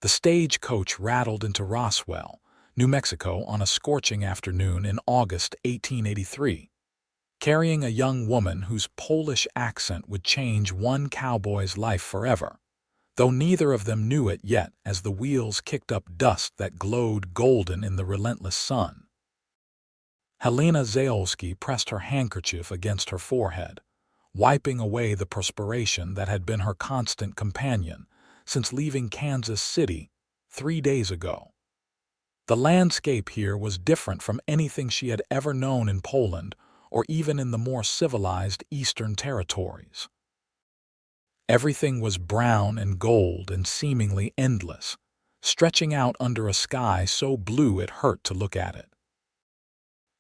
The stagecoach rattled into Roswell, New Mexico on a scorching afternoon in August 1883, carrying a young woman whose Polish accent would change one cowboy's life forever, though neither of them knew it yet as the wheels kicked up dust that glowed golden in the relentless sun. Helena Zalewski pressed her handkerchief against her forehead, wiping away the perspiration that had been her constant companion since leaving Kansas City 3 days ago. The landscape here was different from anything she had ever known in Poland or even in the more civilized Eastern territories. Everything was brown and gold and seemingly endless, stretching out under a sky so blue it hurt to look at it.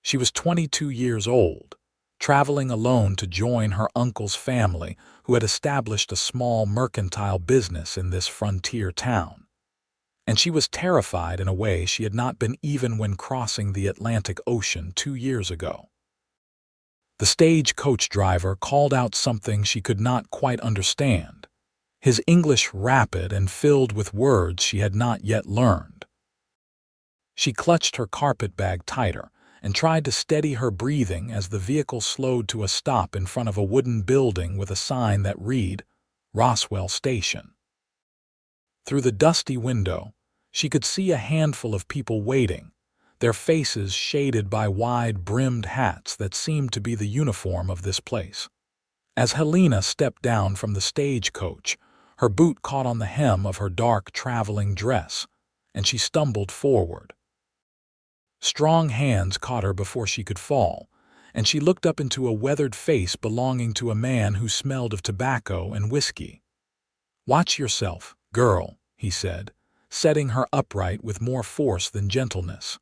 She was 22 years old, traveling alone to join her uncle's family who had established a small mercantile business in this frontier town. And she was terrified in a way she had not been even when crossing the Atlantic Ocean 2 years ago. The stagecoach driver called out something she could not quite understand, his English rapid and filled with words she had not yet learned. She clutched her carpetbag tighter and tried to steady her breathing as the vehicle slowed to a stop in front of a wooden building with a sign that read, Roswell Station. Through the dusty window, she could see a handful of people waiting, their faces shaded by wide-brimmed hats that seemed to be the uniform of this place. As Helena stepped down from the stagecoach, her boot caught on the hem of her dark traveling dress, and she stumbled forward. Strong hands caught her before she could fall, and she looked up into a weathered face belonging to a man who smelled of tobacco and whiskey. "Watch yourself, girl," he said, setting her upright with more force than gentleness.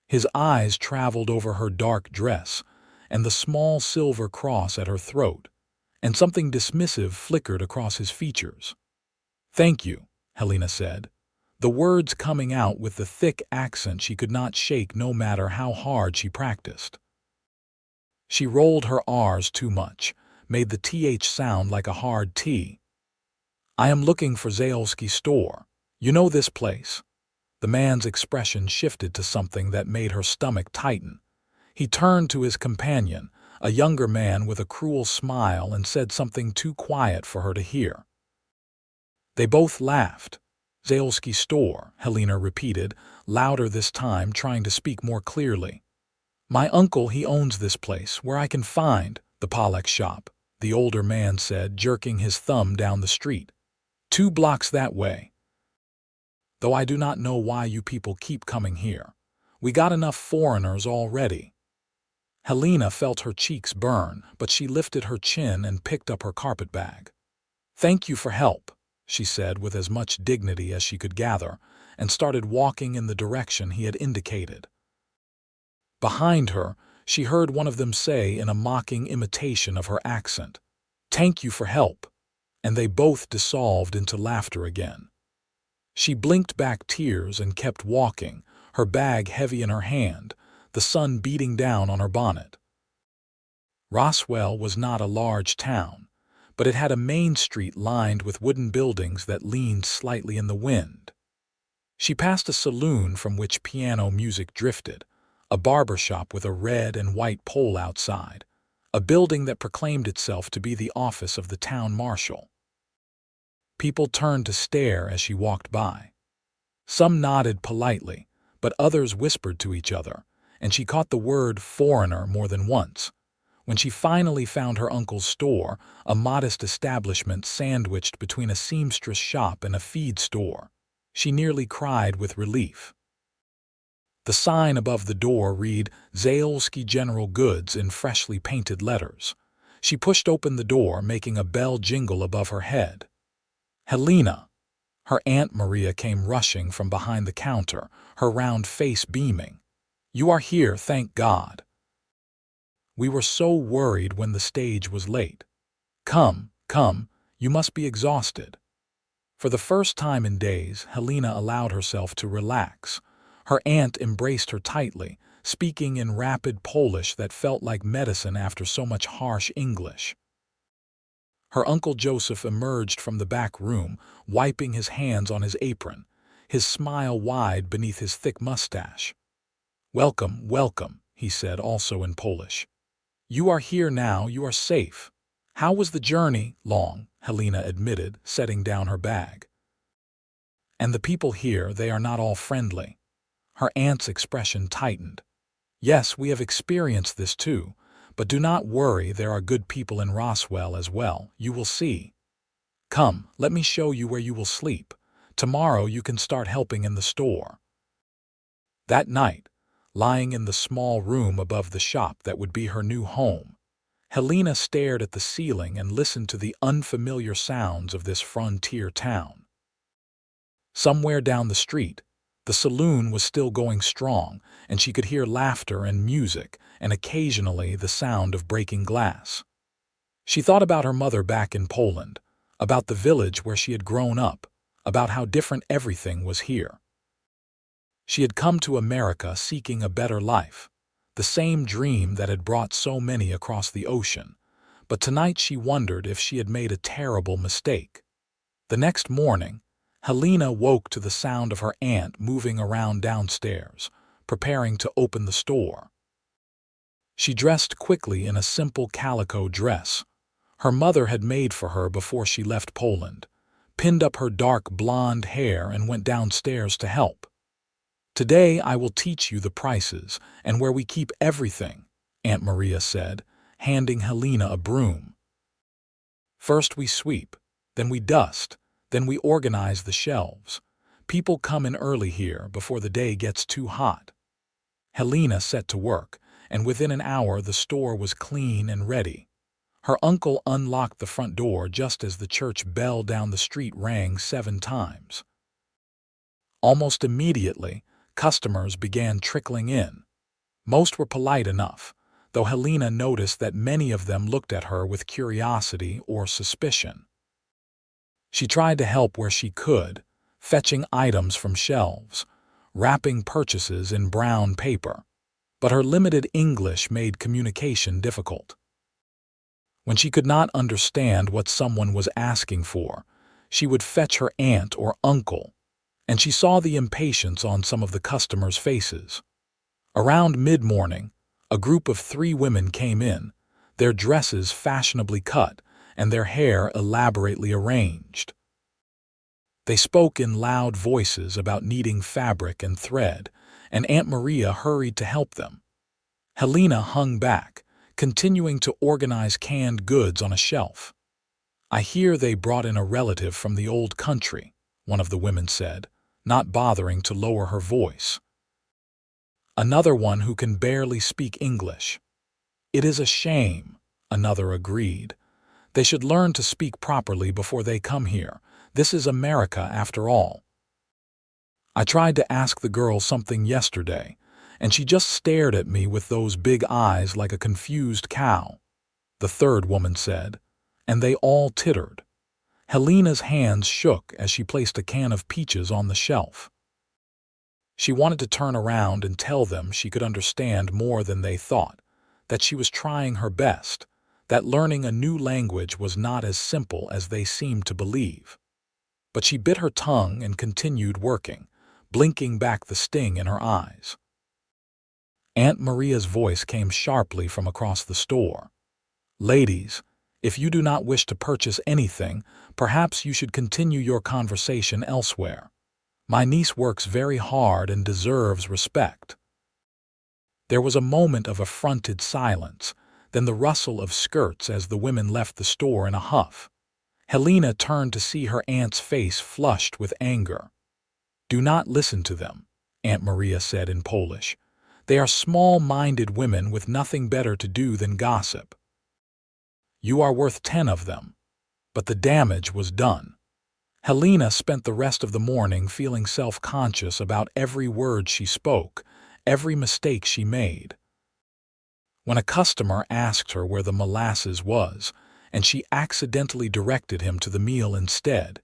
His eyes traveled over her dark dress and the small silver cross at her throat, and something dismissive flickered across his features. "Thank you," Helena said, the words coming out with the thick accent she could not shake no matter how hard she practiced. She rolled her R's too much, made the TH sound like a hard T. "I am looking for Zalewski store. You know this place?" The man's expression shifted to something that made her stomach tighten. He turned to his companion, a younger man with a cruel smile, and said something too quiet for her to hear. They both laughed. "Zalewski store," Helena repeated, louder this time, trying to speak more clearly. "My uncle, he owns this place, where I can find the Pollack shop," the older man said, jerking his thumb down the street. 2 blocks that way. "Though I do not know why you people keep coming here. We got enough foreigners already." Helena felt her cheeks burn, but she lifted her chin and picked up her carpetbag. "Thank you for help," she said with as much dignity as she could gather, and started walking in the direction he had indicated. Behind her, she heard one of them say in a mocking imitation of her accent, "Thank you for help," and they both dissolved into laughter again. She blinked back tears and kept walking, her bag heavy in her hand, the sun beating down on her bonnet. Roswell was not a large town, but it had a main street lined with wooden buildings that leaned slightly in the wind. She passed a saloon from which piano music drifted, a barber shop with a red and white pole outside, a building that proclaimed itself to be the office of the town marshal. People turned to stare as she walked by. Some nodded politely, but others whispered to each other, and she caught the word foreigner more than once. When she finally found her uncle's store, a modest establishment sandwiched between a seamstress shop and a feed store, she nearly cried with relief. The sign above the door read Zalewski General Goods in freshly painted letters. She pushed open the door, making a bell jingle above her head. "Helena!" Her Aunt Maria came rushing from behind the counter, her round face beaming. "You are here, thank God. We were so worried when the stage was late. Come, come, you must be exhausted." For the first time in days, Helena allowed herself to relax. Her aunt embraced her tightly, speaking in rapid Polish that felt like medicine after so much harsh English. Her Uncle Joseph emerged from the back room, wiping his hands on his apron, his smile wide beneath his thick mustache. "Welcome, welcome," he said, also in Polish. "You are here now, you are safe." "How was the journey?" "Long," Helena admitted, setting down her bag. "And the people here, they are not all friendly." Her aunt's expression tightened. "Yes, we have experienced this too, but do not worry, there are good people in Roswell as well, you will see. Come, let me show you where you will sleep. Tomorrow you can start helping in the store." That night, lying in the small room above the shop that would be her new home, Helena stared at the ceiling and listened to the unfamiliar sounds of this frontier town. Somewhere down the street, the saloon was still going strong, and she could hear laughter and music, and occasionally the sound of breaking glass. She thought about her mother back in Poland, about the village where she had grown up, about how different everything was here. She had come to America seeking a better life, the same dream that had brought so many across the ocean, but tonight she wondered if she had made a terrible mistake. The next morning, Helena woke to the sound of her aunt moving around downstairs, preparing to open the store. She dressed quickly in a simple calico dress her mother had made for her before she left Poland, pinned up her dark blonde hair and went downstairs to help. "Today I will teach you the prices and where we keep everything," Aunt Maria said, handing Helena a broom. "First we sweep, then we dust, then we organize the shelves. People come in early here before the day gets too hot." Helena set to work, and within an hour the store was clean and ready. Her uncle unlocked the front door just as the church bell down the street rang 7 times. Almost immediately, customers began trickling in. Most were polite enough, though Helena noticed that many of them looked at her with curiosity or suspicion. She tried to help where she could, fetching items from shelves, wrapping purchases in brown paper, but her limited English made communication difficult. When she could not understand what someone was asking for, she would fetch her aunt or uncle, and she saw the impatience on some of the customers' faces. Around mid-morning, a group of 3 women came in, their dresses fashionably cut and their hair elaborately arranged. They spoke in loud voices about needing fabric and thread, and Aunt Maria hurried to help them. Helena hung back, continuing to organize canned goods on a shelf. "I hear they brought in a relative from the old country," one of the women said, not bothering to lower her voice. "Another one who can barely speak English." "It is a shame," another agreed. "They should learn to speak properly before they come here. This is America after all." "I tried to ask the girl something yesterday, and she just stared at me with those big eyes like a confused cow," the third woman said, and they all tittered. Helena's hands shook as she placed a can of peaches on the shelf. She wanted to turn around and tell them she could understand more than they thought, that she was trying her best, that learning a new language was not as simple as they seemed to believe. But she bit her tongue and continued working, blinking back the sting in her eyes. Aunt Maria's voice came sharply from across the store. "Ladies, if you do not wish to purchase anything, perhaps you should continue your conversation elsewhere. My niece works very hard and deserves respect." There was a moment of affronted silence, then the rustle of skirts as the women left the store in a huff. Helena turned to see her aunt's face flushed with anger. "Do not listen to them," Aunt Maria said in Polish. "They are small-minded women with nothing better to do than gossip. You are worth 10 of them." But the damage was done. Helena spent the rest of the morning feeling self-conscious about every word she spoke, every mistake she made. When a customer asked her where the molasses was, and she accidentally directed him to the meal instead,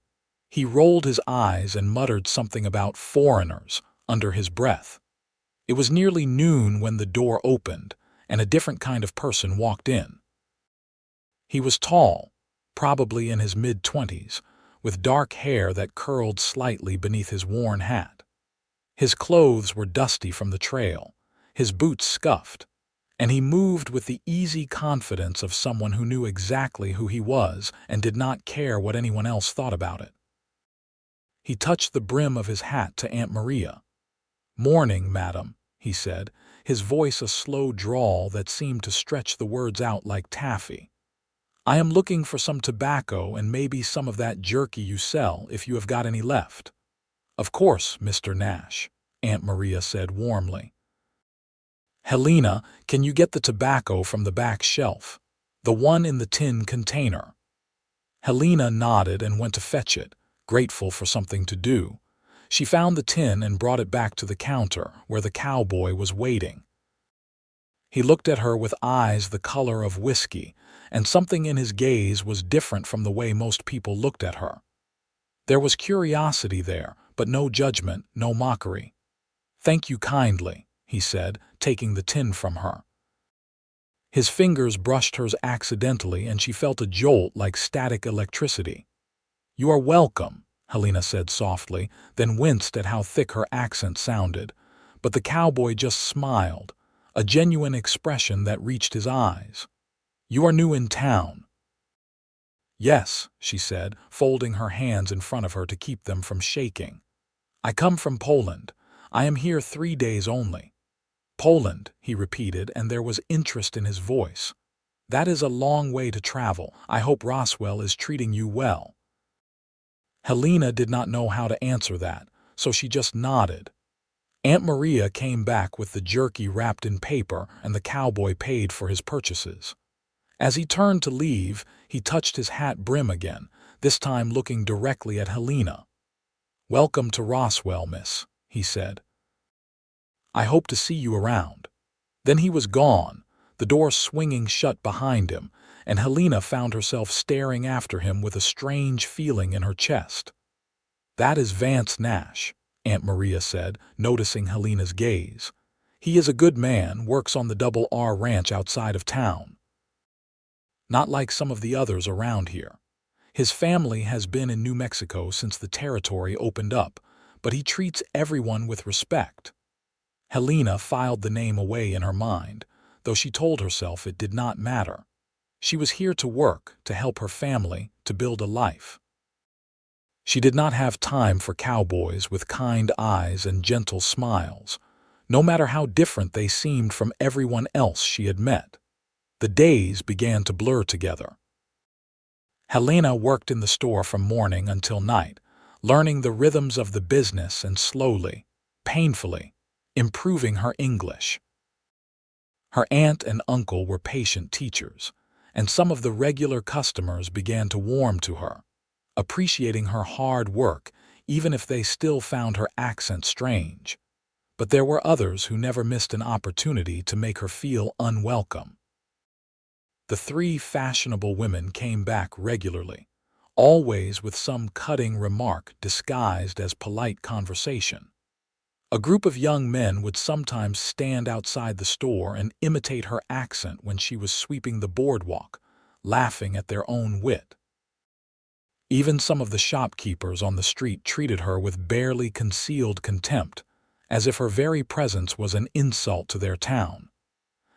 he rolled his eyes and muttered something about foreigners under his breath. It was nearly noon when the door opened, and a different kind of person walked in. He was tall, probably in his mid-20s, with dark hair that curled slightly beneath his worn hat. His clothes were dusty from the trail, his boots scuffed, and he moved with the easy confidence of someone who knew exactly who he was and did not care what anyone else thought about it. He touched the brim of his hat to Aunt Maria. "Morning, madam," he said, his voice a slow drawl that seemed to stretch the words out like taffy. "I am looking for some tobacco and maybe some of that jerky you sell if you have got any left." "Of course, Mr. Nash," Aunt Maria said warmly. "Helena, can you get the tobacco from the back shelf? The one in the tin container." Helena nodded and went to fetch it, grateful for something to do. She found the tin and brought it back to the counter, where the cowboy was waiting. He looked at her with eyes the color of whiskey, and something in his gaze was different from the way most people looked at her. There was curiosity there, but no judgment, no mockery. "Thank you kindly," he said, taking the tin from her. His fingers brushed hers accidentally, and she felt a jolt like static electricity. "You are welcome," Helena said softly, then winced at how thick her accent sounded. But the cowboy just smiled, a genuine expression that reached his eyes. "You are new in town." "Yes," she said, folding her hands in front of her to keep them from shaking. "I come from Poland. I am here 3 days only." "Poland," he repeated, and there was interest in his voice. "That is a long way to travel. I hope Roswell is treating you well." Helena did not know how to answer that, so she just nodded. Aunt Maria came back with the jerky wrapped in paper, and the cowboy paid for his purchases. As he turned to leave, he touched his hat brim again, this time looking directly at Helena. "Welcome to Roswell, miss," he said. "I hope to see you around." Then he was gone, the door swinging shut behind him, and Helena found herself staring after him with a strange feeling in her chest. "That is Vance Nash," Aunt Maria said, noticing Helena's gaze. "He is a good man, works on the Double R ranch outside of town. Not like some of the others around here. His family has been in New Mexico since the territory opened up, but he treats everyone with respect." Helena filed the name away in her mind, though she told herself it did not matter. She was here to work, to help her family, to build a life. She did not have time for cowboys with kind eyes and gentle smiles, no matter how different they seemed from everyone else she had met. The days began to blur together. Helena worked in the store from morning until night, learning the rhythms of the business and slowly, painfully, improving her English. Her aunt and uncle were patient teachers, and some of the regular customers began to warm to her, appreciating her hard work even if they still found her accent strange. But there were others who never missed an opportunity to make her feel unwelcome. The 3 fashionable women came back regularly, always with some cutting remark disguised as polite conversation. A group of young men would sometimes stand outside the store and imitate her accent when she was sweeping the boardwalk, laughing at their own wit. Even some of the shopkeepers on the street treated her with barely concealed contempt, as if her very presence was an insult to their town.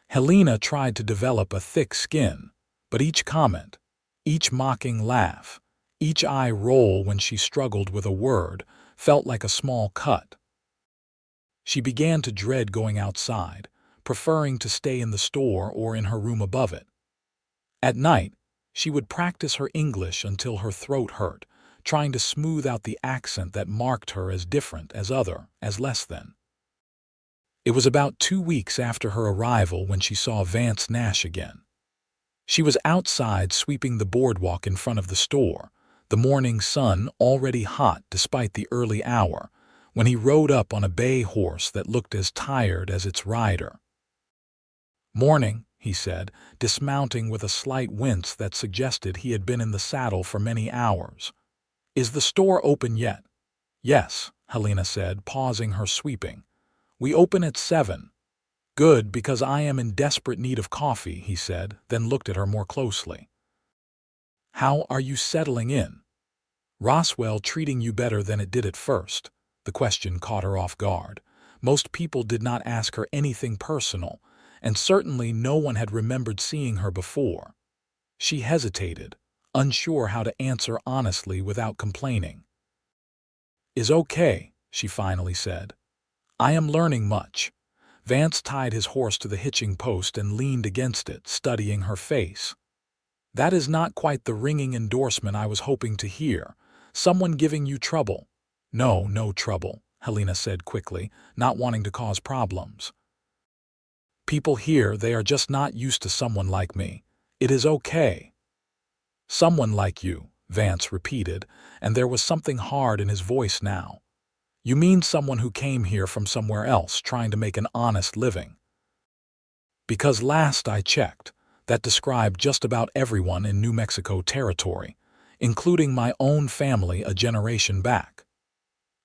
Helena tried to develop a thick skin, but each comment, each mocking laugh, each eye roll when she struggled with a word felt like a small cut. She began to dread going outside, preferring to stay in the store or in her room above it. At night, she would practice her English until her throat hurt, trying to smooth out the accent that marked her as different, as other, as less than. It was about 2 weeks after her arrival when she saw Vance Nash again. She was outside sweeping the boardwalk in front of the store, the morning sun already hot despite the early hour, when he rode up on a bay horse that looked as tired as its rider. "Morning," he said, dismounting with a slight wince that suggested he had been in the saddle for many hours. "Is the store open yet?" "Yes," Helena said, pausing her sweeping. "We open at 7. "Good, because I am in desperate need of coffee," he said, then looked at her more closely. How are you settling in? Roswell treating you better than it did at first? The question caught her off guard. Most people did not ask her anything personal, and certainly no one had remembered seeing her before. She hesitated, unsure how to answer honestly without complaining. "Is okay," she finally said. "I am learning much." Vance tied his horse to the hitching post and leaned against it, studying her face. "That is not quite the ringing endorsement I was hoping to hear. Someone giving you trouble." "No, no trouble," Helena said quickly, not wanting to cause problems. "People here, they are just not used to someone like me. It is okay." "Someone like you," Vance repeated, and there was something hard in his voice now. "You mean someone who came here from somewhere else, trying to make an honest living?" "Because last I checked, that described just about everyone in New Mexico territory, including my own family a generation back."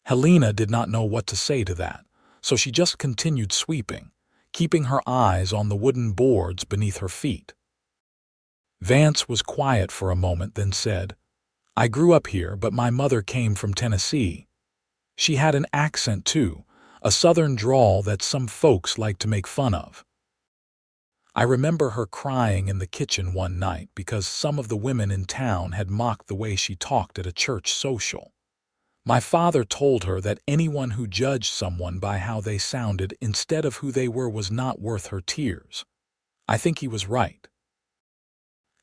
Helena did not know what to say to that, so she just continued sweeping, keeping her eyes on the wooden boards beneath her feet. Vance was quiet for a moment, then said, "I grew up here, but my mother came from Tennessee. She had an accent too, a southern drawl that some folks like to make fun of. I remember her crying in the kitchen one night because some of the women in town had mocked the way she talked at a church social. My father told her that anyone who judged someone by how they sounded instead of who they were was not worth her tears. I think he was right."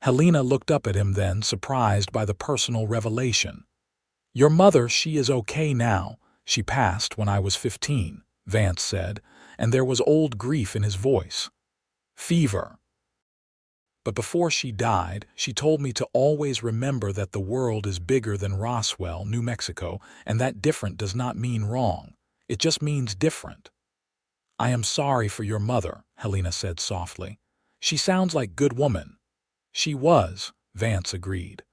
Helena looked up at him then, surprised by the personal revelation. "Your mother, she is okay now. She passed when I was 15, Vance said, and there was old grief in his voice. "Fever. But before she died, she told me to always remember that the world is bigger than Roswell, New Mexico, and that different does not mean wrong. It just means different." "I am sorry for your mother," Helena said softly. "She sounds like good woman." "She was," Vance agreed.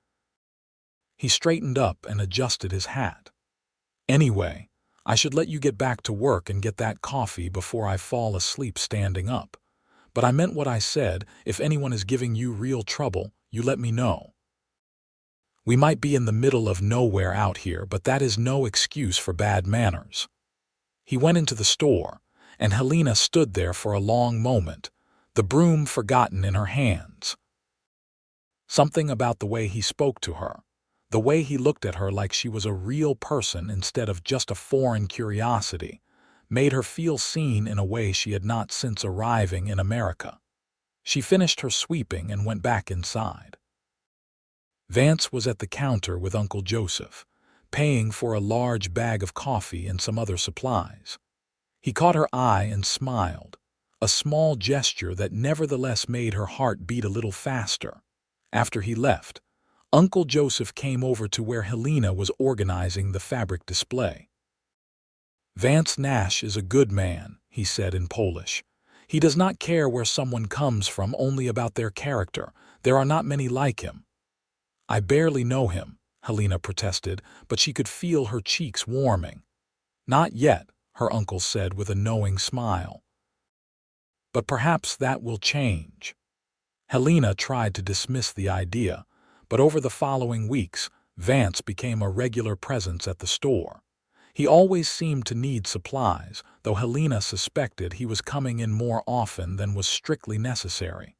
He straightened up and adjusted his hat. "Anyway, I should let you get back to work and get that coffee before I fall asleep standing up. But I meant what I said. If anyone is giving you real trouble, you let me know. We might be in the middle of nowhere out here, but that is no excuse for bad manners." He went into the store, and Helena stood there for a long moment, the broom forgotten in her hands. Something about the way he spoke to her, the way he looked at her like she was a real person instead of just a foreign curiosity, made her feel seen in a way she had not since arriving in America. She finished her sweeping and went back inside. Vance was at the counter with Uncle Joseph, paying for a large bag of coffee and some other supplies. He caught her eye and smiled, a small gesture that nevertheless made her heart beat a little faster. After he left, Uncle Joseph came over to where Helena was organizing the fabric display. "Vance Nash is a good man," he said in Polish. "He does not care where someone comes from, only about their character. There are not many like him." "I barely know him," Helena protested, but she could feel her cheeks warming. "Not yet," her uncle said with a knowing smile. "But perhaps that will change." Helena tried to dismiss the idea, but over the following weeks, Vance became a regular presence at the store. He always seemed to need supplies, though Helena suspected he was coming in more often than was strictly necessary.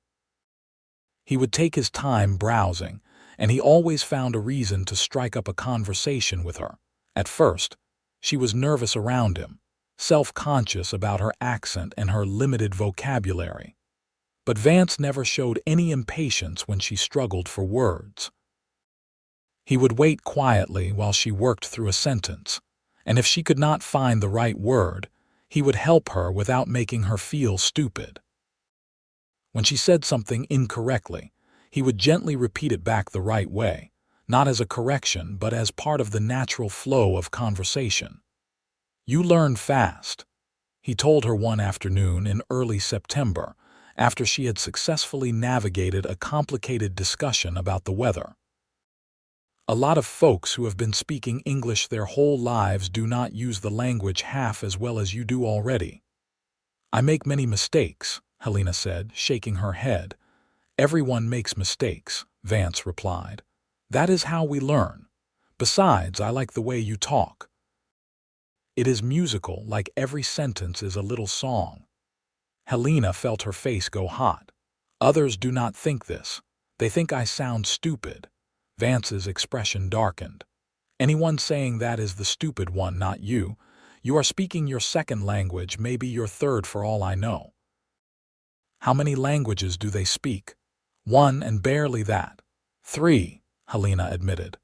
He would take his time browsing, and he always found a reason to strike up a conversation with her. At first, she was nervous around him, self-conscious about her accent and her limited vocabulary. But Vance never showed any impatience when she struggled for words. He would wait quietly while she worked through a sentence, and if she could not find the right word, he would help her without making her feel stupid. When she said something incorrectly, he would gently repeat it back the right way, not as a correction but as part of the natural flow of conversation. "You learn fast," he told her one afternoon in early September, after she had successfully navigated a complicated discussion about the weather. "A lot of folks who have been speaking English their whole lives do not use the language half as well as you do already." "I make many mistakes," Helena said, shaking her head. "Everyone makes mistakes," Vance replied. That is how we learn. Besides, I like the way you talk. It is musical, like every sentence is a little song. Helena felt her face go hot. Others do not think this. They think I sound stupid. Vance's expression darkened. Anyone saying that is the stupid one, not you. You are speaking your second language, maybe your third for all I know. How many languages do they speak? One, and barely that. Three, Helena admitted.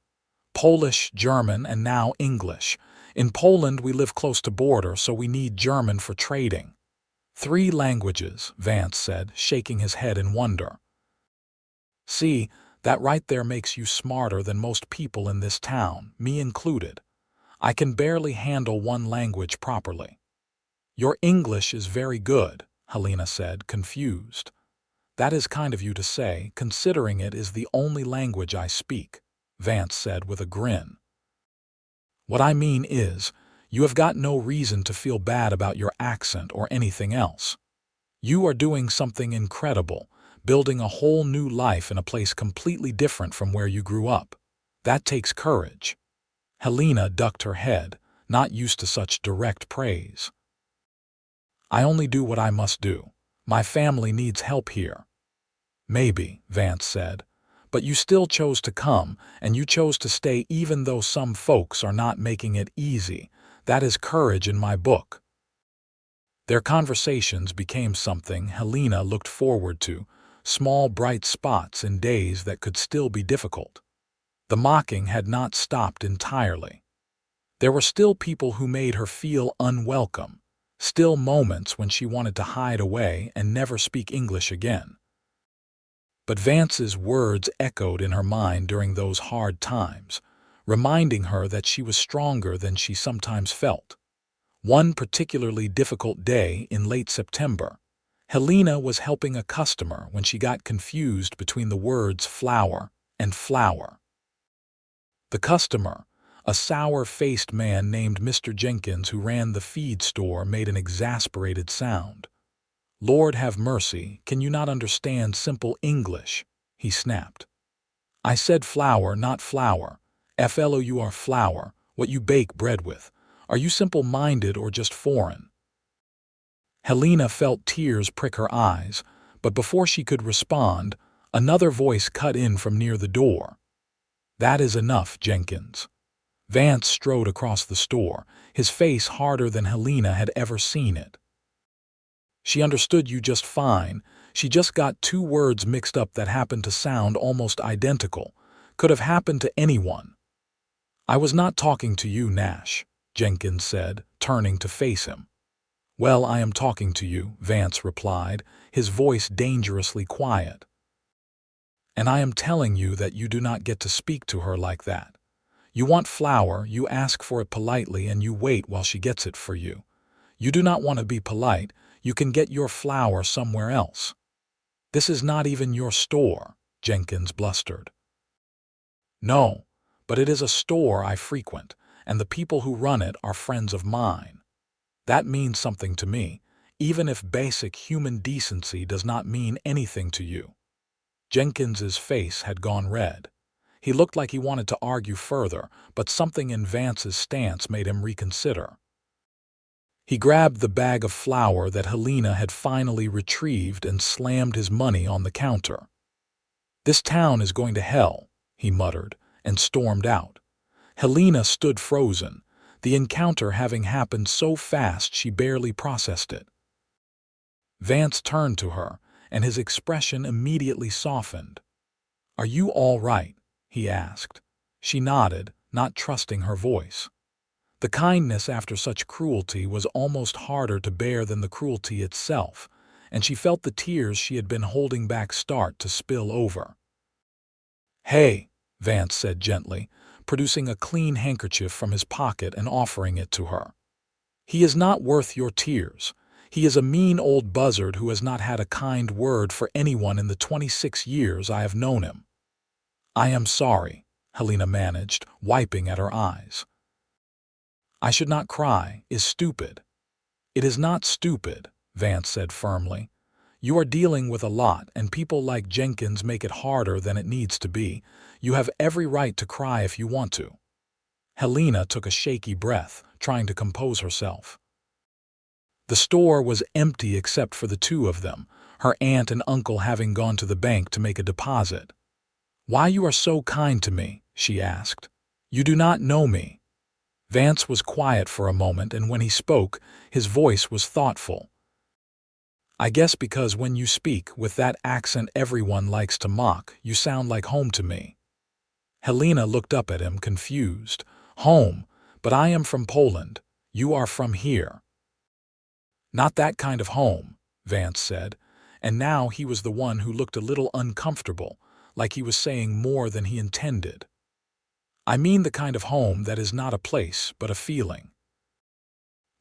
Polish, German, and now English. In Poland we live close to border, so we need German for trading. 3 languages, Vance said, shaking his head in wonder. See, that right there makes you smarter than most people in this town, me included. I can barely handle one language properly. Your English is very good, Helena said, confused. That is kind of you to say, considering it is the only language I speak, Vance said with a grin. What I mean is, you have got no reason to feel bad about your accent or anything else. You are doing something incredible, building a whole new life in a place completely different from where you grew up. That takes courage. Helena ducked her head, not used to such direct praise. I only do what I must do. My family needs help here. Maybe, Vance said, but you still chose to come, and you chose to stay even though some folks are not making it easy. That is courage in my book. Their conversations became something Helena looked forward to, small bright spots in days that could still be difficult. The mocking had not stopped entirely. There were still people who made her feel unwelcome, still moments when she wanted to hide away and never speak English again. But Vance's words echoed in her mind during those hard times, reminding her that she was stronger than she sometimes felt. One particularly difficult day in late September, Helena was helping a customer when she got confused between the words flour and flower. The customer, a sour-faced man named Mr. Jenkins who ran the feed store, made an exasperated sound. Lord have mercy, can you not understand simple English? He snapped. I said flour, not flour. Flour, flour, what you bake bread with. Are you simple-minded or just foreign? Helena felt tears prick her eyes, but before she could respond, another voice cut in from near the door. That is enough, Jenkins. Vance strode across the store, his face harder than Helena had ever seen it. She understood you just fine. She just got 2 words mixed up that happened to sound almost identical. Could have happened to anyone. I was not talking to you, Nash, Jenkins said, turning to face him. Well, I am talking to you, Vance replied, his voice dangerously quiet. And I am telling you that you do not get to speak to her like that. You want flour, you ask for it politely, and you wait while she gets it for you. You do not want to be polite. You can get your flour somewhere else. This is not even your store, Jenkins blustered. No, but it is a store I frequent, and the people who run it are friends of mine. That means something to me, even if basic human decency does not mean anything to you. Jenkins's face had gone red. He looked like he wanted to argue further, but something in Vance's stance made him reconsider. He grabbed the bag of flour that Helena had finally retrieved and slammed his money on the counter. This town is going to hell, he muttered, and stormed out. Helena stood frozen, the encounter having happened so fast she barely processed it. Vance turned to her, and his expression immediately softened. Are you all right? He asked. She nodded, not trusting her voice. The kindness after such cruelty was almost harder to bear than the cruelty itself, and she felt the tears she had been holding back start to spill over. Hey, Vance said gently, producing a clean handkerchief from his pocket and offering it to her. He is not worth your tears. He is a mean old buzzard who has not had a kind word for anyone in the 26 years I have known him. I am sorry, Helena managed, wiping at her eyes. I should not cry is stupid. It is not stupid, Vance said firmly. You are dealing with a lot, and people like Jenkins make it harder than it needs to be. You have every right to cry if you want to." Helena took a shaky breath, trying to compose herself. The store was empty except for the two of them, her aunt and uncle having gone to the bank to make a deposit. "Why you are so kind to me?" she asked. "You do not know me." Vance was quiet for a moment, and when he spoke, his voice was thoughtful. "I guess because when you speak with that accent everyone likes to mock, you sound like home to me." Helena looked up at him, confused. "Home? But I am from Poland. You are from here." "Not that kind of home," Vance said, and now he was the one who looked a little uncomfortable, like he was saying more than he intended. "I mean the kind of home that is not a place, but a feeling.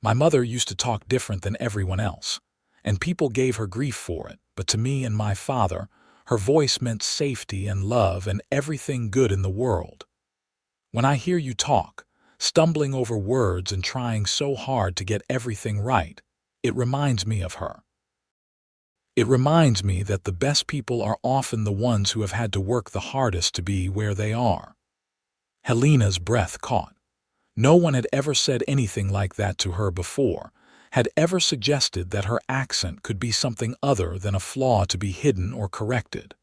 My mother used to talk different than everyone else, and people gave her grief for it, but to me and my father, her voice meant safety and love and everything good in the world. When I hear you talk, stumbling over words and trying so hard to get everything right, it reminds me of her. It reminds me that the best people are often the ones who have had to work the hardest to be where they are." Helena's breath caught. No one had ever said anything like that to her before, had ever suggested that her accent could be something other than a flaw to be hidden or corrected.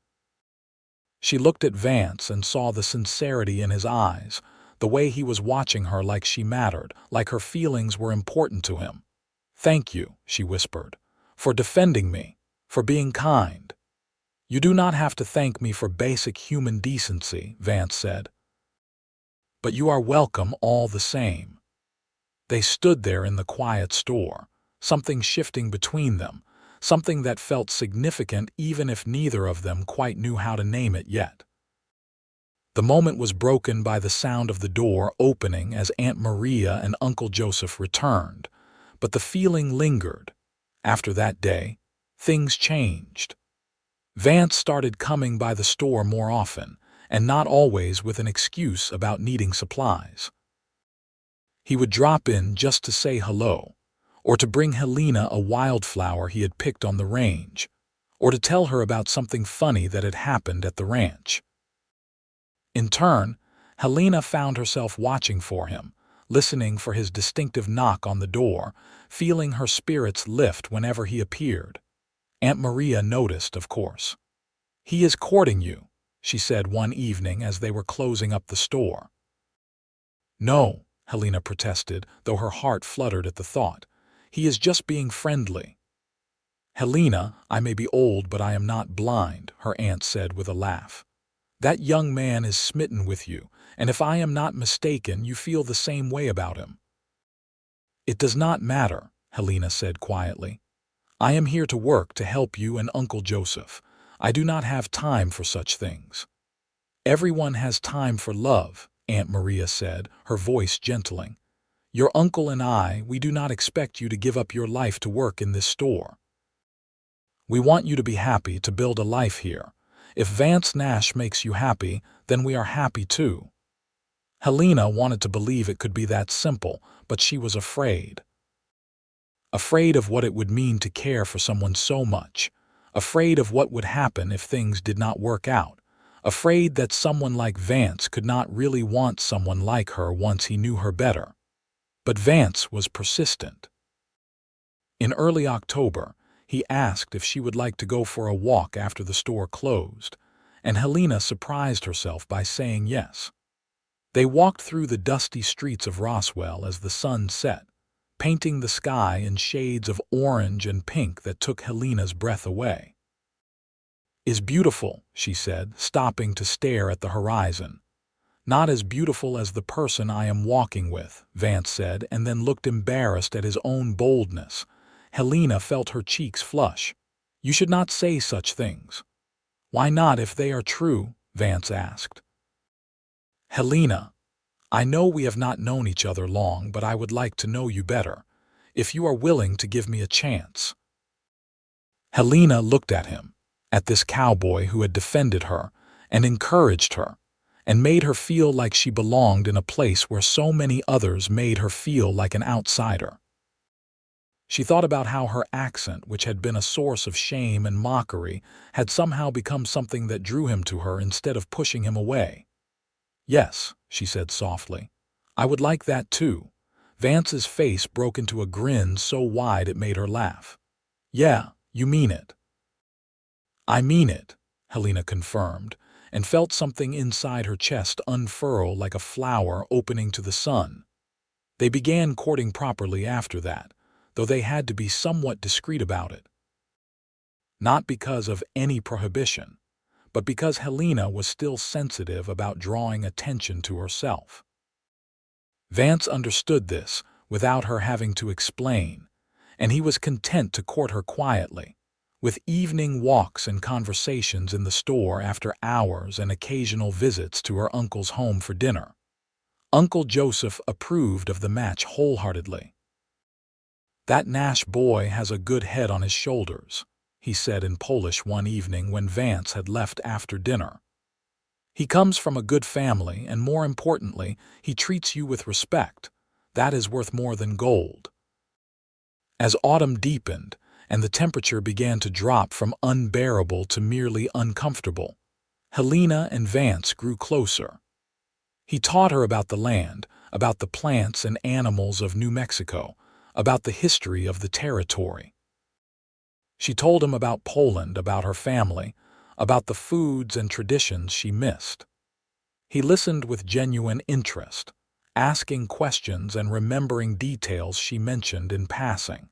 She looked at Vance and saw the sincerity in his eyes, the way he was watching her like she mattered, like her feelings were important to him. "Thank you," she whispered, "for defending me, for being kind." "You do not have to thank me for basic human decency," Vance said. "But you are welcome all the same." They stood there in the quiet store, something shifting between them, something that felt significant even if neither of them quite knew how to name it yet. The moment was broken by the sound of the door opening as Aunt Maria and Uncle Joseph returned, but the feeling lingered. After that day, things changed. Vance started coming by the store more often, and not always with an excuse about needing supplies. He would drop in just to say hello, or to bring Helena a wildflower he had picked on the range, or to tell her about something funny that had happened at the ranch. In turn, Helena found herself watching for him, listening for his distinctive knock on the door, feeling her spirits lift whenever he appeared. Aunt Maria noticed, of course. "He is courting you," she said one evening as they were closing up the store. "No," Helena protested, though her heart fluttered at the thought. "He is just being friendly." "Helena, I may be old, but I am not blind," her aunt said with a laugh. "That young man is smitten with you, and if I am not mistaken, you feel the same way about him." "It does not matter," Helena said quietly. "I am here to work to help you and Uncle Joseph. I do not have time for such things." "Everyone has time for love," Aunt Maria said, her voice gentling. "Your uncle and we do not expect you to give up your life to work in this store. We want you to be happy to build a life here. If Vance Nash makes you happy, then we are happy too." Helena wanted to believe it could be that simple, but she was afraid. Afraid of what it would mean to care for someone so much. Afraid of what would happen if things did not work out. Afraid that someone like Vance could not really want someone like her once he knew her better. But Vance was persistent. In early October, he asked if she would like to go for a walk after the store closed, and Helena surprised herself by saying yes. They walked through the dusty streets of Roswell as the sun set, painting the sky in shades of orange and pink that took Helena's breath away. "Is beautiful," she said, stopping to stare at the horizon. "Not as beautiful as the person I am walking with," Vance said, and then looked embarrassed at his own boldness. Helena felt her cheeks flush. "You should not say such things." "Why not if they are true?" Vance asked. "Helena, I know we have not known each other long, but I would like to know you better, if you are willing to give me a chance." Helena looked at him, at this cowboy who had defended her and encouraged her, and made her feel like she belonged in a place where so many others made her feel like an outsider. She thought about how her accent, which had been a source of shame and mockery, had somehow become something that drew him to her instead of pushing him away. "Yes," she said softly. "I would like that too." Vance's face broke into a grin so wide it made her laugh. "Yeah, you mean it." "I mean it," Helena confirmed, and felt something inside her chest unfurl like a flower opening to the sun. They began courting properly after that, though they had to be somewhat discreet about it. Not because of any prohibition, but because Helena was still sensitive about drawing attention to herself. Vance understood this without her having to explain, and he was content to court her quietly, with evening walks and conversations in the store after hours and occasional visits to her uncle's home for dinner. Uncle Joseph approved of the match wholeheartedly. "That Nash boy has a good head on his shoulders," he said in Polish one evening when Vance had left after dinner. "He comes from a good family, and more importantly, he treats you with respect. That is worth more than gold." As autumn deepened, and the temperature began to drop from unbearable to merely uncomfortable, Helena and Vance grew closer. He taught her about the land, about the plants and animals of New Mexico, about the history of the territory. She told him about Poland, about her family, about the foods and traditions she missed. He listened with genuine interest, asking questions and remembering details she mentioned in passing.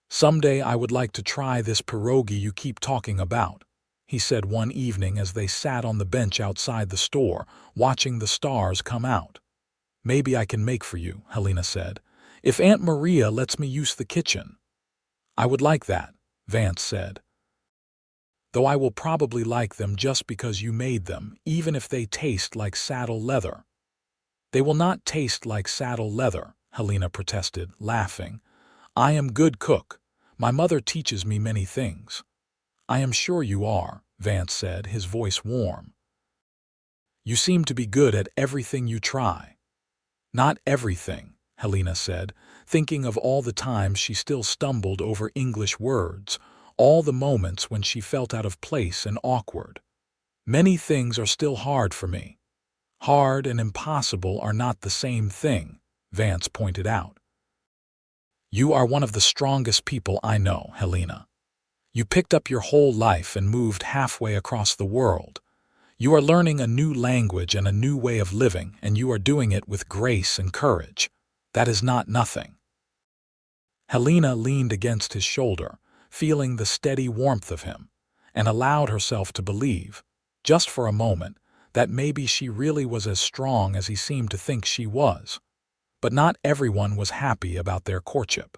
"Someday I would like to try this pierogi you keep talking about," he said one evening as they sat on the bench outside the store, watching the stars come out. "Maybe I can make for you," Helena said, "if Aunt Maria lets me use the kitchen." "I would like that," Vance said. "Though I will probably like them just because you made them, even if they taste like saddle leather." "They will not taste like saddle leather," Helena protested, laughing. "I am good cook. My mother teaches me many things." "I am sure you are," Vance said, his voice warm. "You seem to be good at everything you try." "Not everything," Helena said, thinking of all the times she still stumbled over English words, all the moments when she felt out of place and awkward. "Many things are still hard for me." "Hard and impossible are not the same thing," Vance pointed out. "You are one of the strongest people I know, Helena. You picked up your whole life and moved halfway across the world. You are learning a new language and a new way of living, and you are doing it with grace and courage. That is not nothing." Helena leaned against his shoulder, feeling the steady warmth of him, and allowed herself to believe, just for a moment, that maybe she really was as strong as he seemed to think she was. But not everyone was happy about their courtship.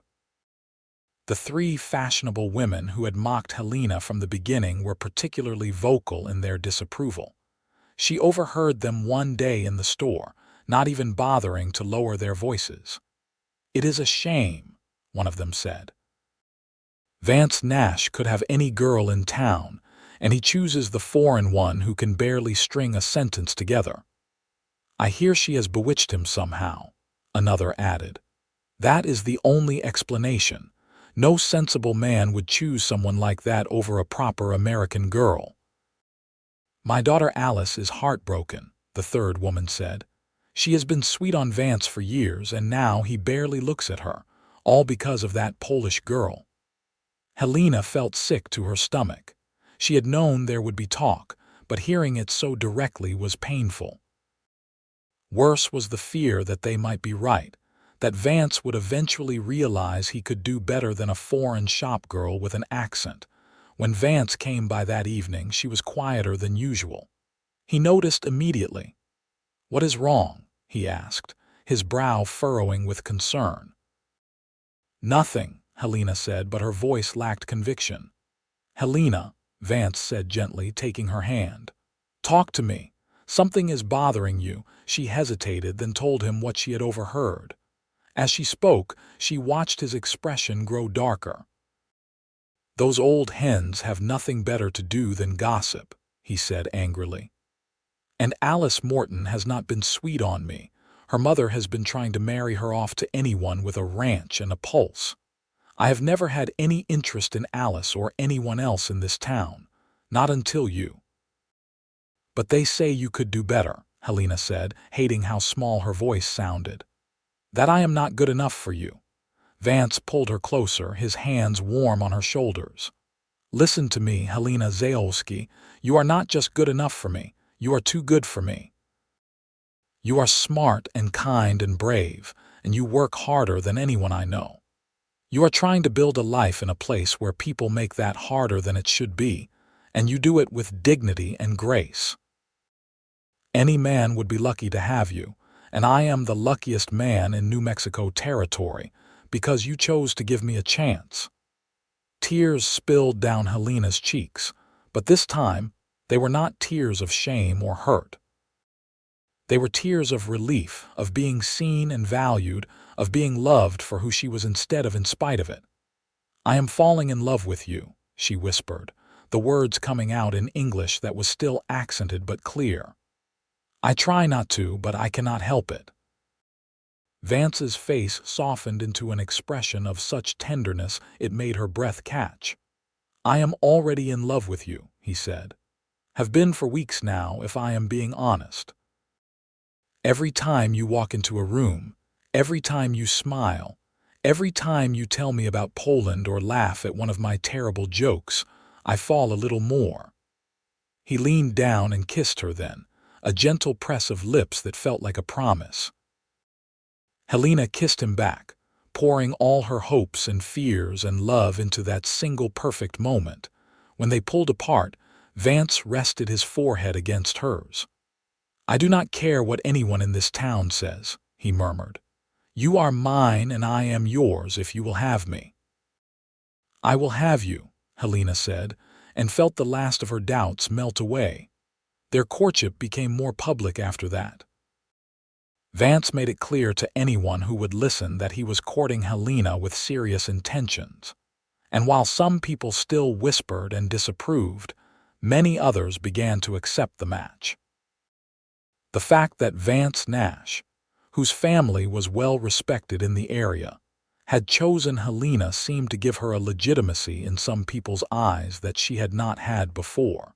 The three fashionable women who had mocked Helena from the beginning were particularly vocal in their disapproval. She overheard them one day in the store, not even bothering to lower their voices. "It is a shame," one of them said. "Vance Nash could have any girl in town, and he chooses the foreign one who can barely string a sentence together." "I hear she has bewitched him somehow," another added. "That is the only explanation. No sensible man would choose someone like that over a proper American girl." "My daughter Alice is heartbroken," the third woman said. "She has been sweet on Vance for years, and now he barely looks at her, all because of that Polish girl." Helena felt sick to her stomach. She had known there would be talk, but hearing it so directly was painful. Worse was the fear that they might be right, that Vance would eventually realize he could do better than a foreign shop girl with an accent. When Vance came by that evening, she was quieter than usual. He noticed immediately. "What is wrong?" he asked, his brow furrowing with concern. "Nothing," Helena said, but her voice lacked conviction. "Helena," Vance said gently, taking her hand. "Talk to me. Something is bothering you." She hesitated, then told him what she had overheard. As she spoke, she watched his expression grow darker. "Those old hens have nothing better to do than gossip," he said angrily. "And Alice Morton has not been sweet on me. Her mother has been trying to marry her off to anyone with a ranch and a pulse." I have never had any interest in Alice or anyone else in this town. Not until you. But they say you could do better, Helena said, hating how small her voice sounded. That I am not good enough for you. Vance pulled her closer, his hands warm on her shoulders. Listen to me, Helena Zalewski. You are not just good enough for me. You are too good for me. You are smart and kind and brave, and you work harder than anyone I know. You are trying to build a life in a place where people make that harder than it should be, and you do it with dignity and grace. Any man would be lucky to have you, and I am the luckiest man in New Mexico territory because you chose to give me a chance. Tears spilled down Helena's cheeks, but this time they were not tears of shame or hurt. They were tears of relief, of being seen and valued, of being loved for who she was instead of in spite of it. I am falling in love with you, she whispered, the words coming out in English that was still accented but clear. I try not to, but I cannot help it. Vance's face softened into an expression of such tenderness it made her breath catch. I am already in love with you, he said. Have been for weeks now, if I am being honest. Every time you walk into a room, every time you smile, every time you tell me about Poland or laugh at one of my terrible jokes, I fall a little more. He leaned down and kissed her then, a gentle press of lips that felt like a promise. Helena kissed him back, pouring all her hopes and fears and love into that single perfect moment. When they pulled apart, Vance rested his forehead against hers. I do not care what anyone in this town says, he murmured. You are mine and I am yours if you will have me. I will have you, Helena said, and felt the last of her doubts melt away. Their courtship became more public after that. Vance made it clear to anyone who would listen that he was courting Helena with serious intentions. And while some people still whispered and disapproved, many others began to accept the match. The fact that Vance Nash, whose family was well respected in the area, had chosen Helena seemed to give her a legitimacy in some people's eyes that she had not had before.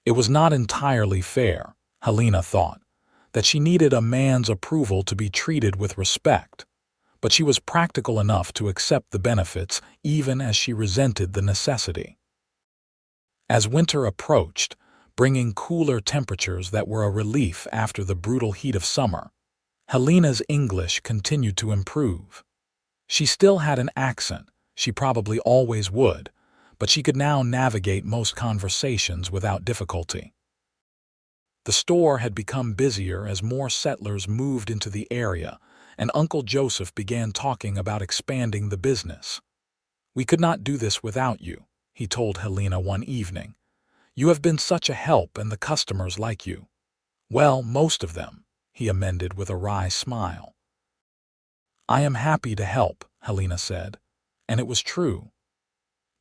It was not entirely fair, Helena thought, that she needed a man's approval to be treated with respect, but she was practical enough to accept the benefits even as she resented the necessity. As winter approached, bringing cooler temperatures that were a relief after the brutal heat of summer, Helena's English continued to improve. She still had an accent, she probably always would, but she could now navigate most conversations without difficulty. The store had become busier as more settlers moved into the area, and Uncle Joseph began talking about expanding the business. We could not do this without you, he told Helena one evening. You have been such a help and the customers like you. Well, most of them, he amended with a wry smile. I am happy to help, Helena said, and it was true.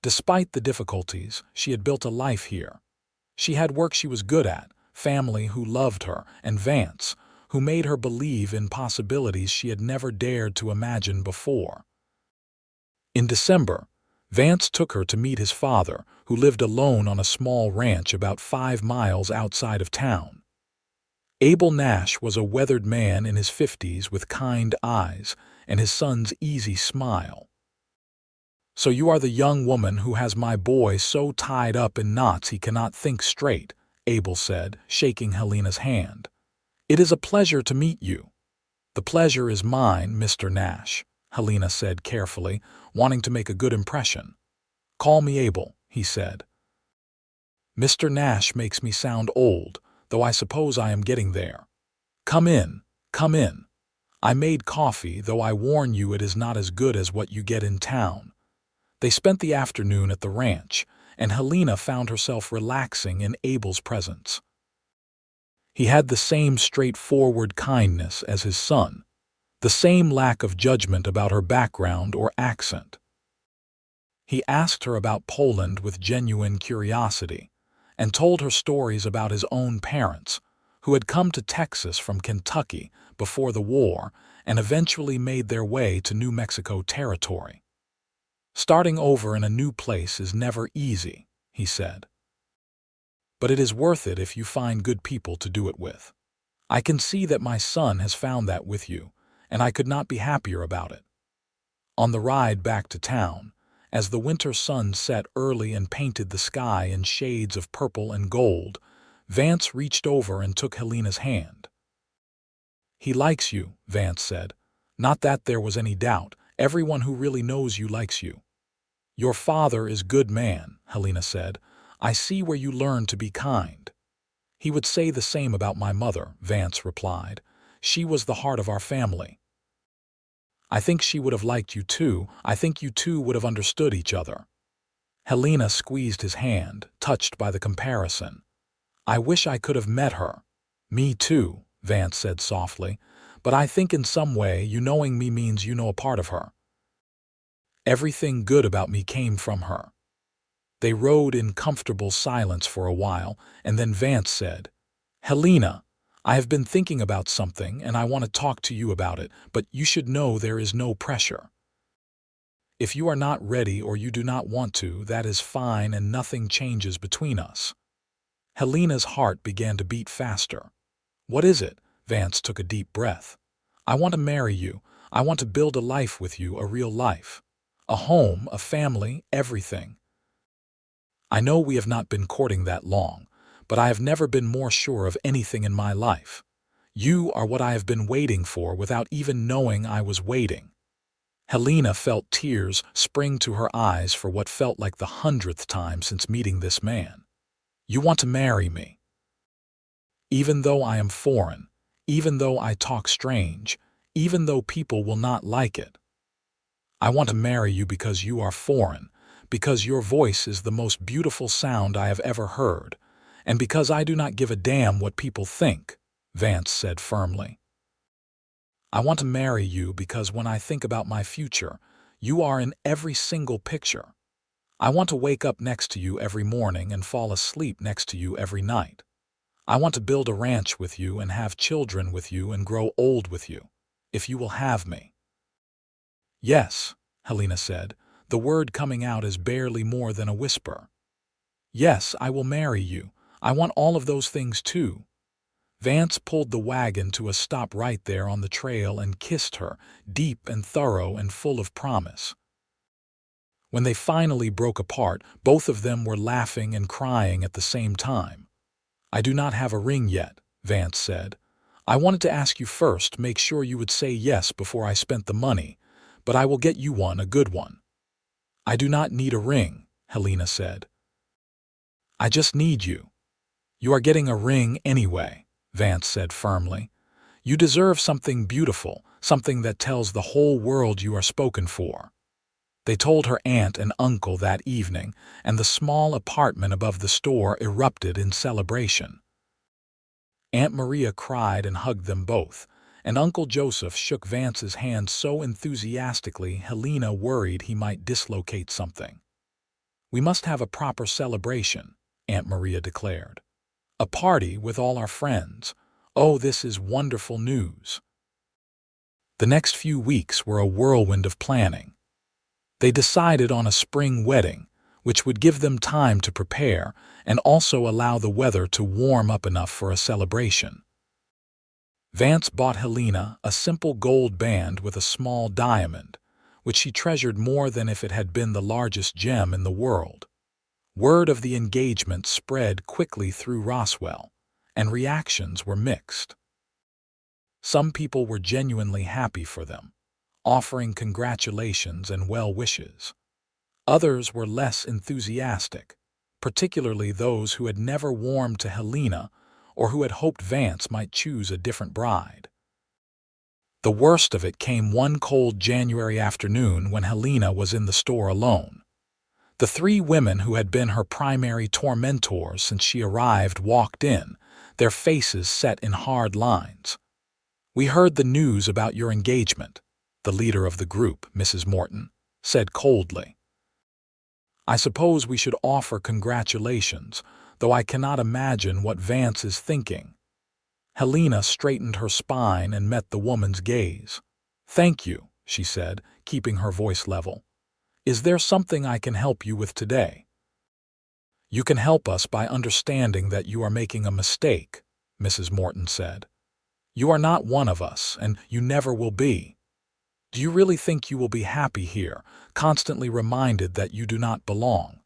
Despite the difficulties, she had built a life here. She had work she was good at, family who loved her, and Vance, who made her believe in possibilities she had never dared to imagine before. In December, Vance took her to meet his father, who lived alone on a small ranch about 5 miles outside of town. Abel Nash was a weathered man in his 50s with kind eyes and his son's easy smile. So you are the young woman who has my boy so tied up in knots he cannot think straight, Abel said, shaking Helena's hand. It is a pleasure to meet you. The pleasure is mine, Mr. Nash, Helena said carefully, wanting to make a good impression. Call me Abel, he said. Mr. Nash makes me sound old, though I suppose I am getting there. Come in, come in. I made coffee, though I warn you it is not as good as what you get in town. They spent the afternoon at the ranch, and Helena found herself relaxing in Abel's presence. He had the same straightforward kindness as his son, the same lack of judgment about her background or accent. He asked her about Poland with genuine curiosity, and told her stories about his own parents, who had come to Texas from Kentucky before the war and eventually made their way to New Mexico territory. Starting over in a new place is never easy, he said. But it is worth it if you find good people to do it with. I can see that my son has found that with you, and I could not be happier about it. On the ride back to town, as the winter sun set early and painted the sky in shades of purple and gold, Vance reached over and took Helena's hand. He likes you, Vance said. Not that there was any doubt. Everyone who really knows you likes you. Your father is good man, Helena said. I see where you learned to be kind. He would say the same about my mother, Vance replied. She was the heart of our family. I think she would have liked you too. I think you two would have understood each other. Helena squeezed his hand, touched by the comparison. I wish I could have met her. Me too, Vance said softly, but I think in some way you knowing me means you know a part of her. Everything good about me came from her. They rode in comfortable silence for a while, and then Vance said, Helena, I have been thinking about something and I want to talk to you about it, but you should know there is no pressure. If you are not ready or you do not want to, that is fine and nothing changes between us. Helena's heart began to beat faster. What is it? Vance took a deep breath. I want to marry you. I want to build a life with you, a real life. A home, a family, everything. I know we have not been courting that long, but I have never been more sure of anything in my life. You are what I have been waiting for without even knowing I was waiting. Helena felt tears spring to her eyes for what felt like the 100th time since meeting this man. You want to marry me. Even though I am foreign, even though I talk strange, even though people will not like it. I want to marry you because you are foreign, because your voice is the most beautiful sound I have ever heard, and because I do not give a damn what people think, Vance said firmly. I want to marry you because when I think about my future, you are in every single picture. I want to wake up next to you every morning and fall asleep next to you every night. I want to build a ranch with you and have children with you and grow old with you, if you will have me. Yes, Helena said, the word coming out is barely more than a whisper. Yes, I will marry you. I want all of those things too. Vance pulled the wagon to a stop right there on the trail and kissed her, deep and thorough and full of promise. When they finally broke apart, both of them were laughing and crying at the same time. I do not have a ring yet, Vance said. I wanted to ask you first, make sure you would say yes before I spent the money, but I will get you one, a good one. I do not need a ring, Helena said. I just need you. You are getting a ring anyway, Vance said firmly. You deserve something beautiful, something that tells the whole world you are spoken for. They told her aunt and uncle that evening, and the small apartment above the store erupted in celebration. Aunt Maria cried and hugged them both, and Uncle Joseph shook Vance's hand so enthusiastically Helena worried he might dislocate something. We must have a proper celebration, Aunt Maria declared. A party with all our friends. Oh, this is wonderful news. The next few weeks were a whirlwind of planning. They decided on a spring wedding, which would give them time to prepare and also allow the weather to warm up enough for a celebration. Vance bought Helena a simple gold band with a small diamond, which she treasured more than if it had been the largest gem in the world. Word of the engagement spread quickly through Roswell, and reactions were mixed. Some people were genuinely happy for them, offering congratulations and well wishes. Others were less enthusiastic, particularly those who had never warmed to Helena or who had hoped Vance might choose a different bride. The worst of it came one cold January afternoon when Helena was in the store alone. The three women who had been her primary tormentors since she arrived walked in, their faces set in hard lines. We heard the news about your engagement, the leader of the group, Mrs. Morton, said coldly. I suppose we should offer congratulations, though I cannot imagine what Vance is thinking. Helena straightened her spine and met the woman's gaze. Thank you, she said, keeping her voice level. Is there something I can help you with today? You can help us by understanding that you are making a mistake, Mrs. Morton said. You are not one of us, and you never will be. Do you really think you will be happy here, constantly reminded that you do not belong?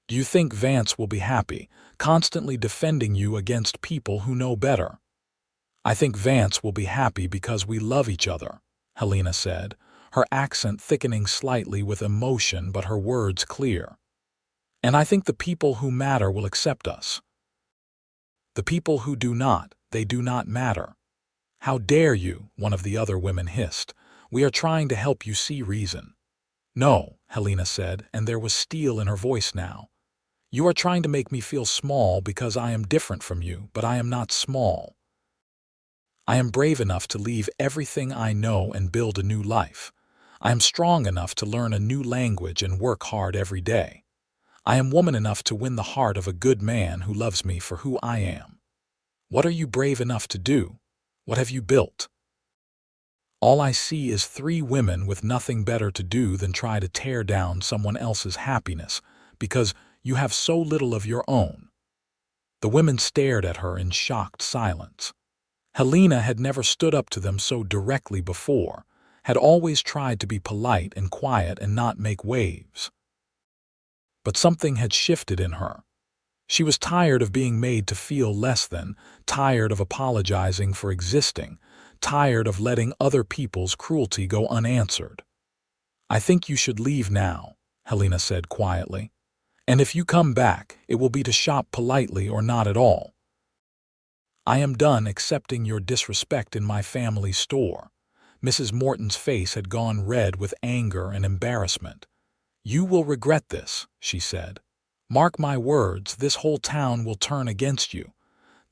Do you think Vance will be happy, constantly defending you against people who know better? I think Vance will be happy because we love each other, Helena said, her accent thickening slightly with emotion but her words clear. And I think the people who matter will accept us. The people who do not, they do not matter. How dare you, one of the other women hissed. We are trying to help you see reason. No, Helena said, and there was steel in her voice now. You are trying to make me feel small because I am different from you, but I am not small. I am brave enough to leave everything I know and build a new life. I am strong enough to learn a new language and work hard every day. I am woman enough to win the heart of a good man who loves me for who I am. What are you brave enough to do? What have you built? All I see is 3 women with nothing better to do than try to tear down someone else's happiness because you have so little of your own. The women stared at her in shocked silence. Helena had never stood up to them so directly before, had always tried to be polite and quiet and not make waves. But something had shifted in her. She was tired of being made to feel less than, tired of apologizing for existing, tired of letting other people's cruelty go unanswered. I think you should leave now, Helena said quietly. And if you come back, it will be to shop politely or not at all. I am done accepting your disrespect in my family store. Mrs. Morton's face had gone red with anger and embarrassment. You will regret this, she said. Mark my words, this whole town will turn against you.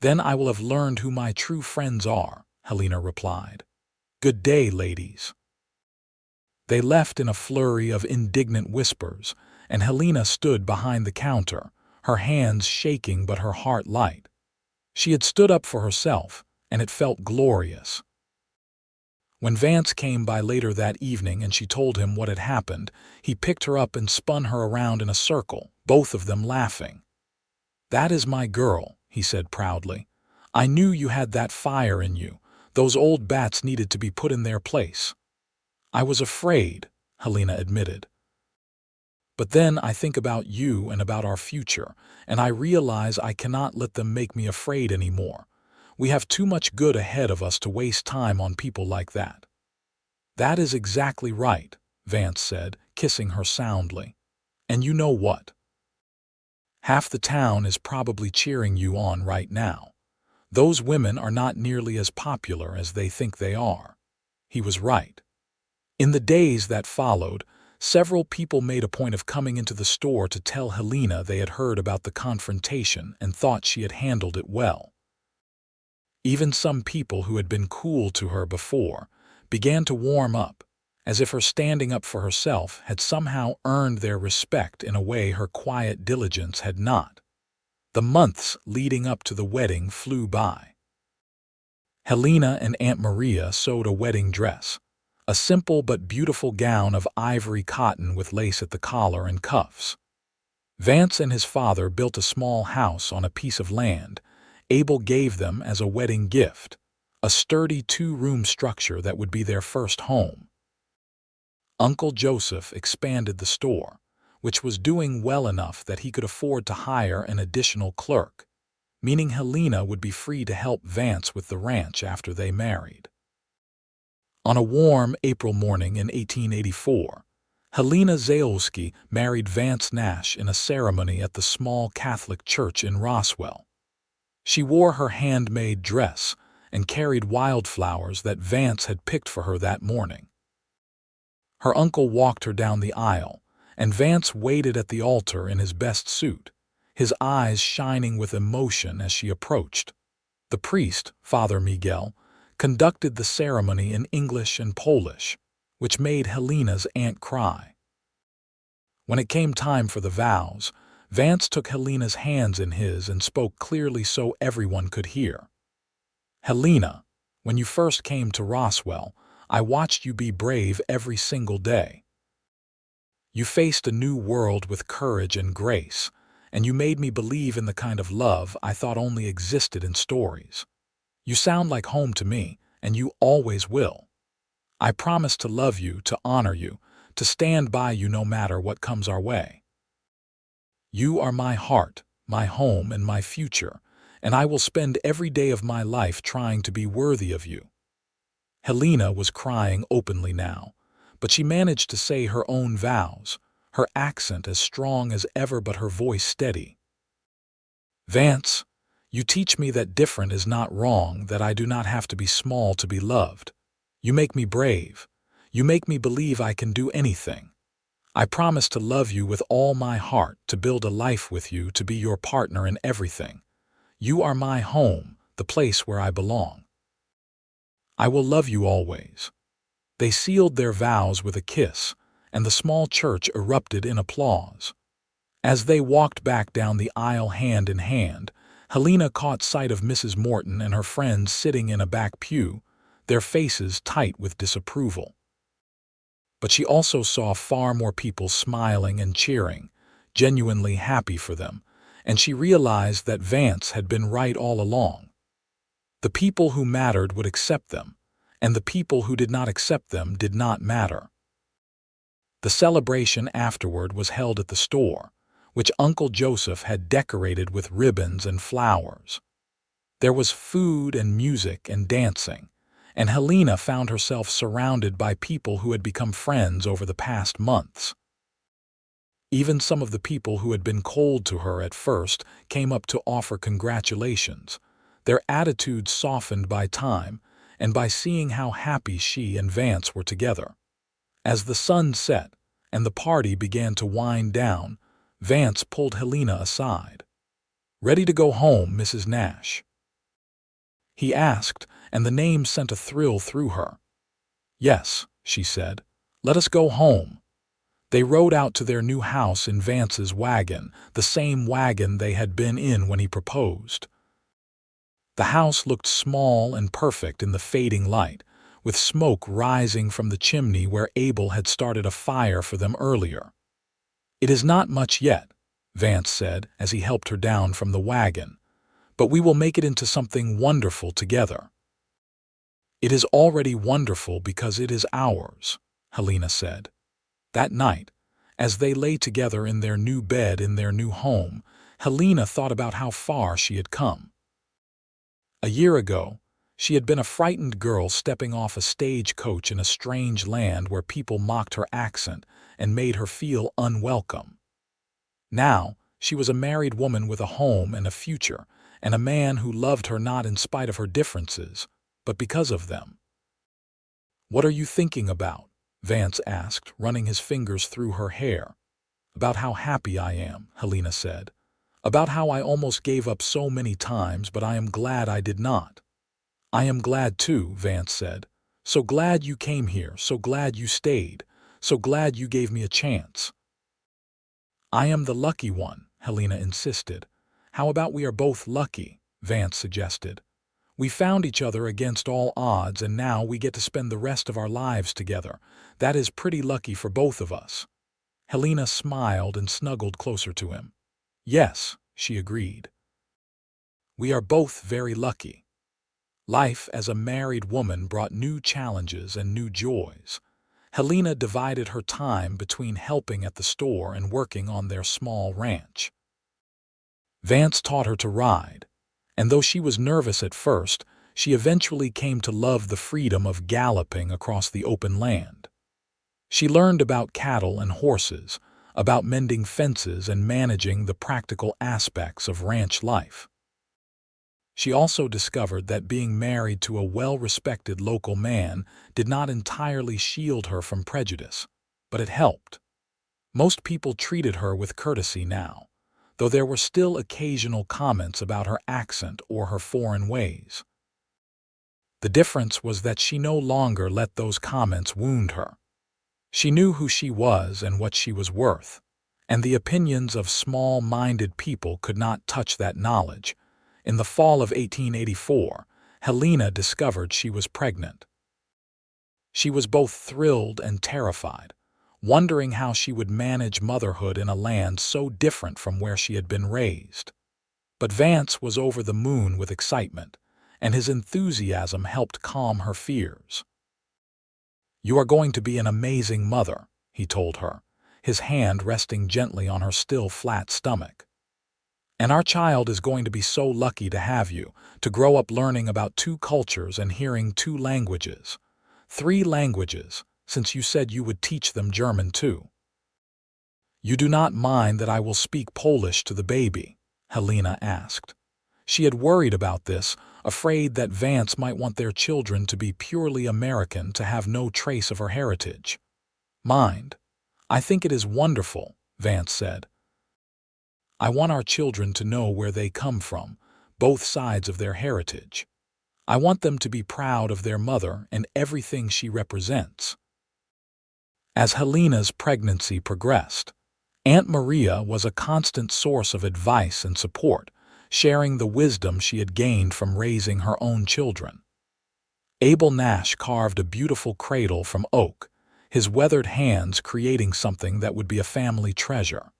Then I will have learned who my true friends are, Helena replied. Good day, ladies. They left in a flurry of indignant whispers, and Helena stood behind the counter, her hands shaking but her heart light. She had stood up for herself, and it felt glorious. When Vance came by later that evening and she told him what had happened, he picked her up and spun her around in a circle, both of them laughing. That is my girl, he said proudly. I knew you had that fire in you. Those old bats needed to be put in their place. I was afraid, Helena admitted. But then I think about you and about our future, and I realize I cannot let them make me afraid anymore. We have too much good ahead of us to waste time on people like that. That is exactly right, Vance said, kissing her soundly. And you know what? Half the town is probably cheering you on right now. Those women are not nearly as popular as they think they are. He was right. In the days that followed, several people made a point of coming into the store to tell Helena they had heard about the confrontation and thought she had handled it well. Even some people who had been cool to her before began to warm up, as if her standing up for herself had somehow earned their respect in a way her quiet diligence had not. The months leading up to the wedding flew by. Helena and Aunt Maria sewed a wedding dress, a simple but beautiful gown of ivory cotton with lace at the collar and cuffs. Vance and his father built a small house on a piece of land Abel gave them as a wedding gift, a sturdy 2-room structure that would be their first home. Uncle Joseph expanded the store, which was doing well enough that he could afford to hire an additional clerk, meaning Helena would be free to help Vance with the ranch after they married. On a warm April morning in 1884, Helena Zalewski married Vance Nash in a ceremony at the small Catholic church in Roswell. She wore her handmade dress and carried wildflowers that Vance had picked for her that morning. Her uncle walked her down the aisle, and Vance waited at the altar in his best suit, his eyes shining with emotion as she approached. The priest, Father Miguel, conducted the ceremony in English and Polish, which made Helena's aunt cry. When it came time for the vows, Vance took Helena's hands in his and spoke clearly so everyone could hear. Helena, when you first came to Roswell, I watched you be brave every single day. You faced a new world with courage and grace, and you made me believe in the kind of love I thought only existed in stories. You sound like home to me, and you always will. I promise to love you, to honor you, to stand by you no matter what comes our way. You are my heart, my home, and my future, and I will spend every day of my life trying to be worthy of you." Helena was crying openly now, but she managed to say her own vows, her accent as strong as ever but her voice steady. "Vance, you teach me that different is not wrong, that I do not have to be small to be loved. You make me brave. You make me believe I can do anything. I promise to love you with all my heart, to build a life with you, to be your partner in everything. You are my home, the place where I belong. I will love you always." They sealed their vows with a kiss, and the small church erupted in applause. As they walked back down the aisle hand in hand, Helena caught sight of Mrs. Morton and her friends sitting in a back pew, their faces tight with disapproval. But she also saw far more people smiling and cheering, genuinely happy for them, and she realized that Vance had been right all along. The people who mattered would accept them, and the people who did not accept them did not matter. The celebration afterward was held at the store, which Uncle Joseph had decorated with ribbons and flowers. There was food and music and dancing, and Helena found herself surrounded by people who had become friends over the past months. Even some of the people who had been cold to her at first came up to offer congratulations, their attitudes softened by time and by seeing how happy she and Vance were together. As the sun set and the party began to wind down, Vance pulled Helena aside. "Ready to go home, Mrs. Nash?" he asked, and the name sent a thrill through her. "Yes," she said. "Let us go home." They rode out to their new house in Vance's wagon, the same wagon they had been in when he proposed. The house looked small and perfect in the fading light, with smoke rising from the chimney where Abel had started a fire for them earlier. "It is not much yet," Vance said as he helped her down from the wagon, "but we will make it into something wonderful together." "It is already wonderful because it is ours," Helena said. That night, as they lay together in their new bed in their new home, Helena thought about how far she had come. A year ago, she had been a frightened girl stepping off a stagecoach in a strange land where people mocked her accent and made her feel unwelcome. Now, she was a married woman with a home and a future, and a man who loved her not in spite of her differences, but because of them. "What are you thinking about?" Vance asked, running his fingers through her hair. "About how happy I am," Helena said. "About how I almost gave up so many times, but I am glad I did not." "I am glad too," Vance said. "So glad you came here, so glad you stayed, so glad you gave me a chance." "I am the lucky one," Helena insisted. "How about we are both lucky?" Vance suggested. "We found each other against all odds, and now we get to spend the rest of our lives together. That is pretty lucky for both of us." Helena smiled and snuggled closer to him. "Yes," she agreed. "We are both very lucky." Life as a married woman brought new challenges and new joys. Helena divided her time between helping at the store and working on their small ranch. Vance taught her to ride, and though she was nervous at first, she eventually came to love the freedom of galloping across the open land. She learned about cattle and horses, about mending fences and managing the practical aspects of ranch life. She also discovered that being married to a well-respected local man did not entirely shield her from prejudice, but it helped. Most people treated her with courtesy now, though there were still occasional comments about her accent or her foreign ways. The difference was that she no longer let those comments wound her. She knew who she was and what she was worth, and the opinions of small-minded people could not touch that knowledge. In the fall of 1884, Helena discovered she was pregnant. She was both thrilled and terrified. wondering how she would manage motherhood in a land so different from where she had been raised. But Vance was over the moon with excitement, and his enthusiasm helped calm her fears. "You are going to be an amazing mother," he told her, his hand resting gently on her still flat stomach. "And our child is going to be so lucky to have you, to grow up learning about 2 cultures and hearing 2 languages. 3 languages, since you said you would teach them German too. You do not mind that I will speak Polish to the baby?" Helena asked. She had worried about this, afraid that Vance might want their children to be purely American, to have no trace of her heritage. "Mind. I think it is wonderful," Vance said. "I want our children to know where they come from, both sides of their heritage. I want them to be proud of their mother and everything she represents." As Helena's pregnancy progressed, Aunt Maria was a constant source of advice and support, sharing the wisdom she had gained from raising her own children. Abel Nash carved a beautiful cradle from oak, his weathered hands creating something that would be a family treasure.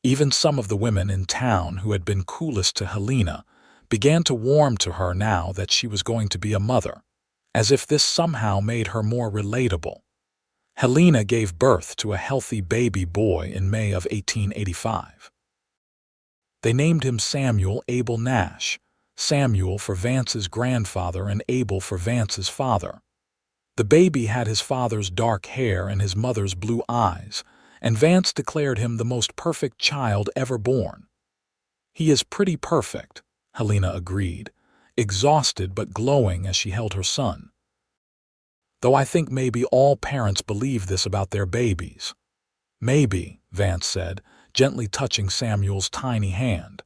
Even some of the women in town who had been coolest to Helena began to warm to her now that she was going to be a mother, as if this somehow made her more relatable. Helena gave birth to a healthy baby boy in May of 1885. They named him Samuel Abel Nash, Samuel for Vance's grandfather and Abel for Vance's father. The baby had his father's dark hair and his mother's blue eyes, and Vance declared him the most perfect child ever born. "He is pretty perfect," Helena agreed, exhausted but glowing as she held her son. "Though I think maybe all parents believe this about their babies." "Maybe," Vance said, gently touching Samuel's tiny hand.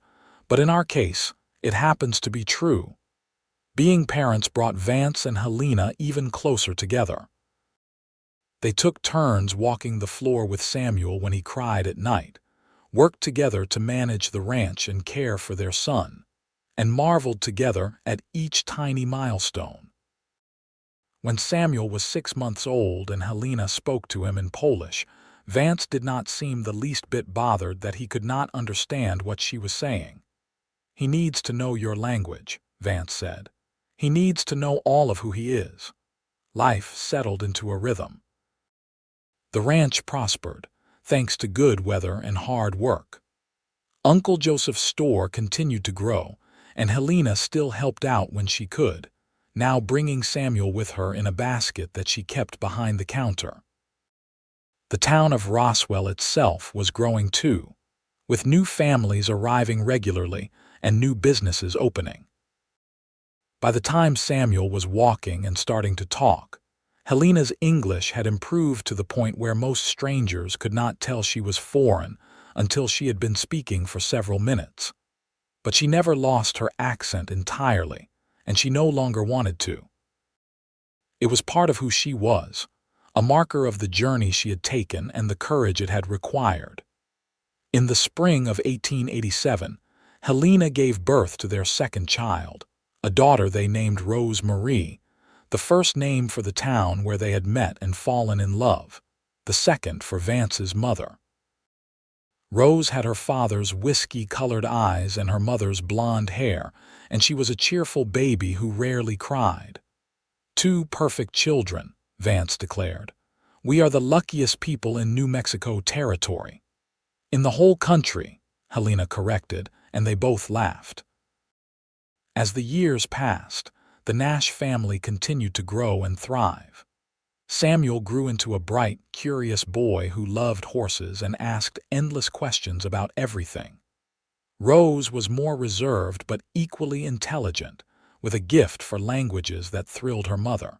"But in our case, it happens to be true." Being parents brought Vance and Helena even closer together. They took turns walking the floor with Samuel when he cried at night, worked together to manage the ranch and care for their son, and marveled together at each tiny milestone. When Samuel was 6 months old and Helena spoke to him in Polish, Vance did not seem the least bit bothered that he could not understand what she was saying. "He needs to know your language," Vance said. "He needs to know all of who he is." Life settled into a rhythm. The ranch prospered, thanks to good weather and hard work. Uncle Joseph's store continued to grow, and Helena still helped out when she could, now bringing Samuel with her in a basket that she kept behind the counter. The town of Roswell itself was growing too, with new families arriving regularly and new businesses opening. By the time Samuel was walking and starting to talk, Helena's English had improved to the point where most strangers could not tell she was foreign until she had been speaking for several minutes. But she never lost her accent entirely, and she no longer wanted to. It was part of who she was, a marker of the journey she had taken and the courage it had required. In the spring of 1887, Helena gave birth to their second child, a daughter they named Rose Marie, the first name for the town where they had met and fallen in love, the second for Vance's mother. Rose had her father's whiskey-colored eyes and her mother's blonde hair, and she was a cheerful baby who rarely cried. "2 perfect children," Vance declared. "We are the luckiest people in New Mexico territory." "In the whole country," Helena corrected, and they both laughed. As the years passed, the Nash family continued to grow and thrive. Samuel grew into a bright, curious boy who loved horses and asked endless questions about everything. Rose was more reserved but equally intelligent, with a gift for languages that thrilled her mother.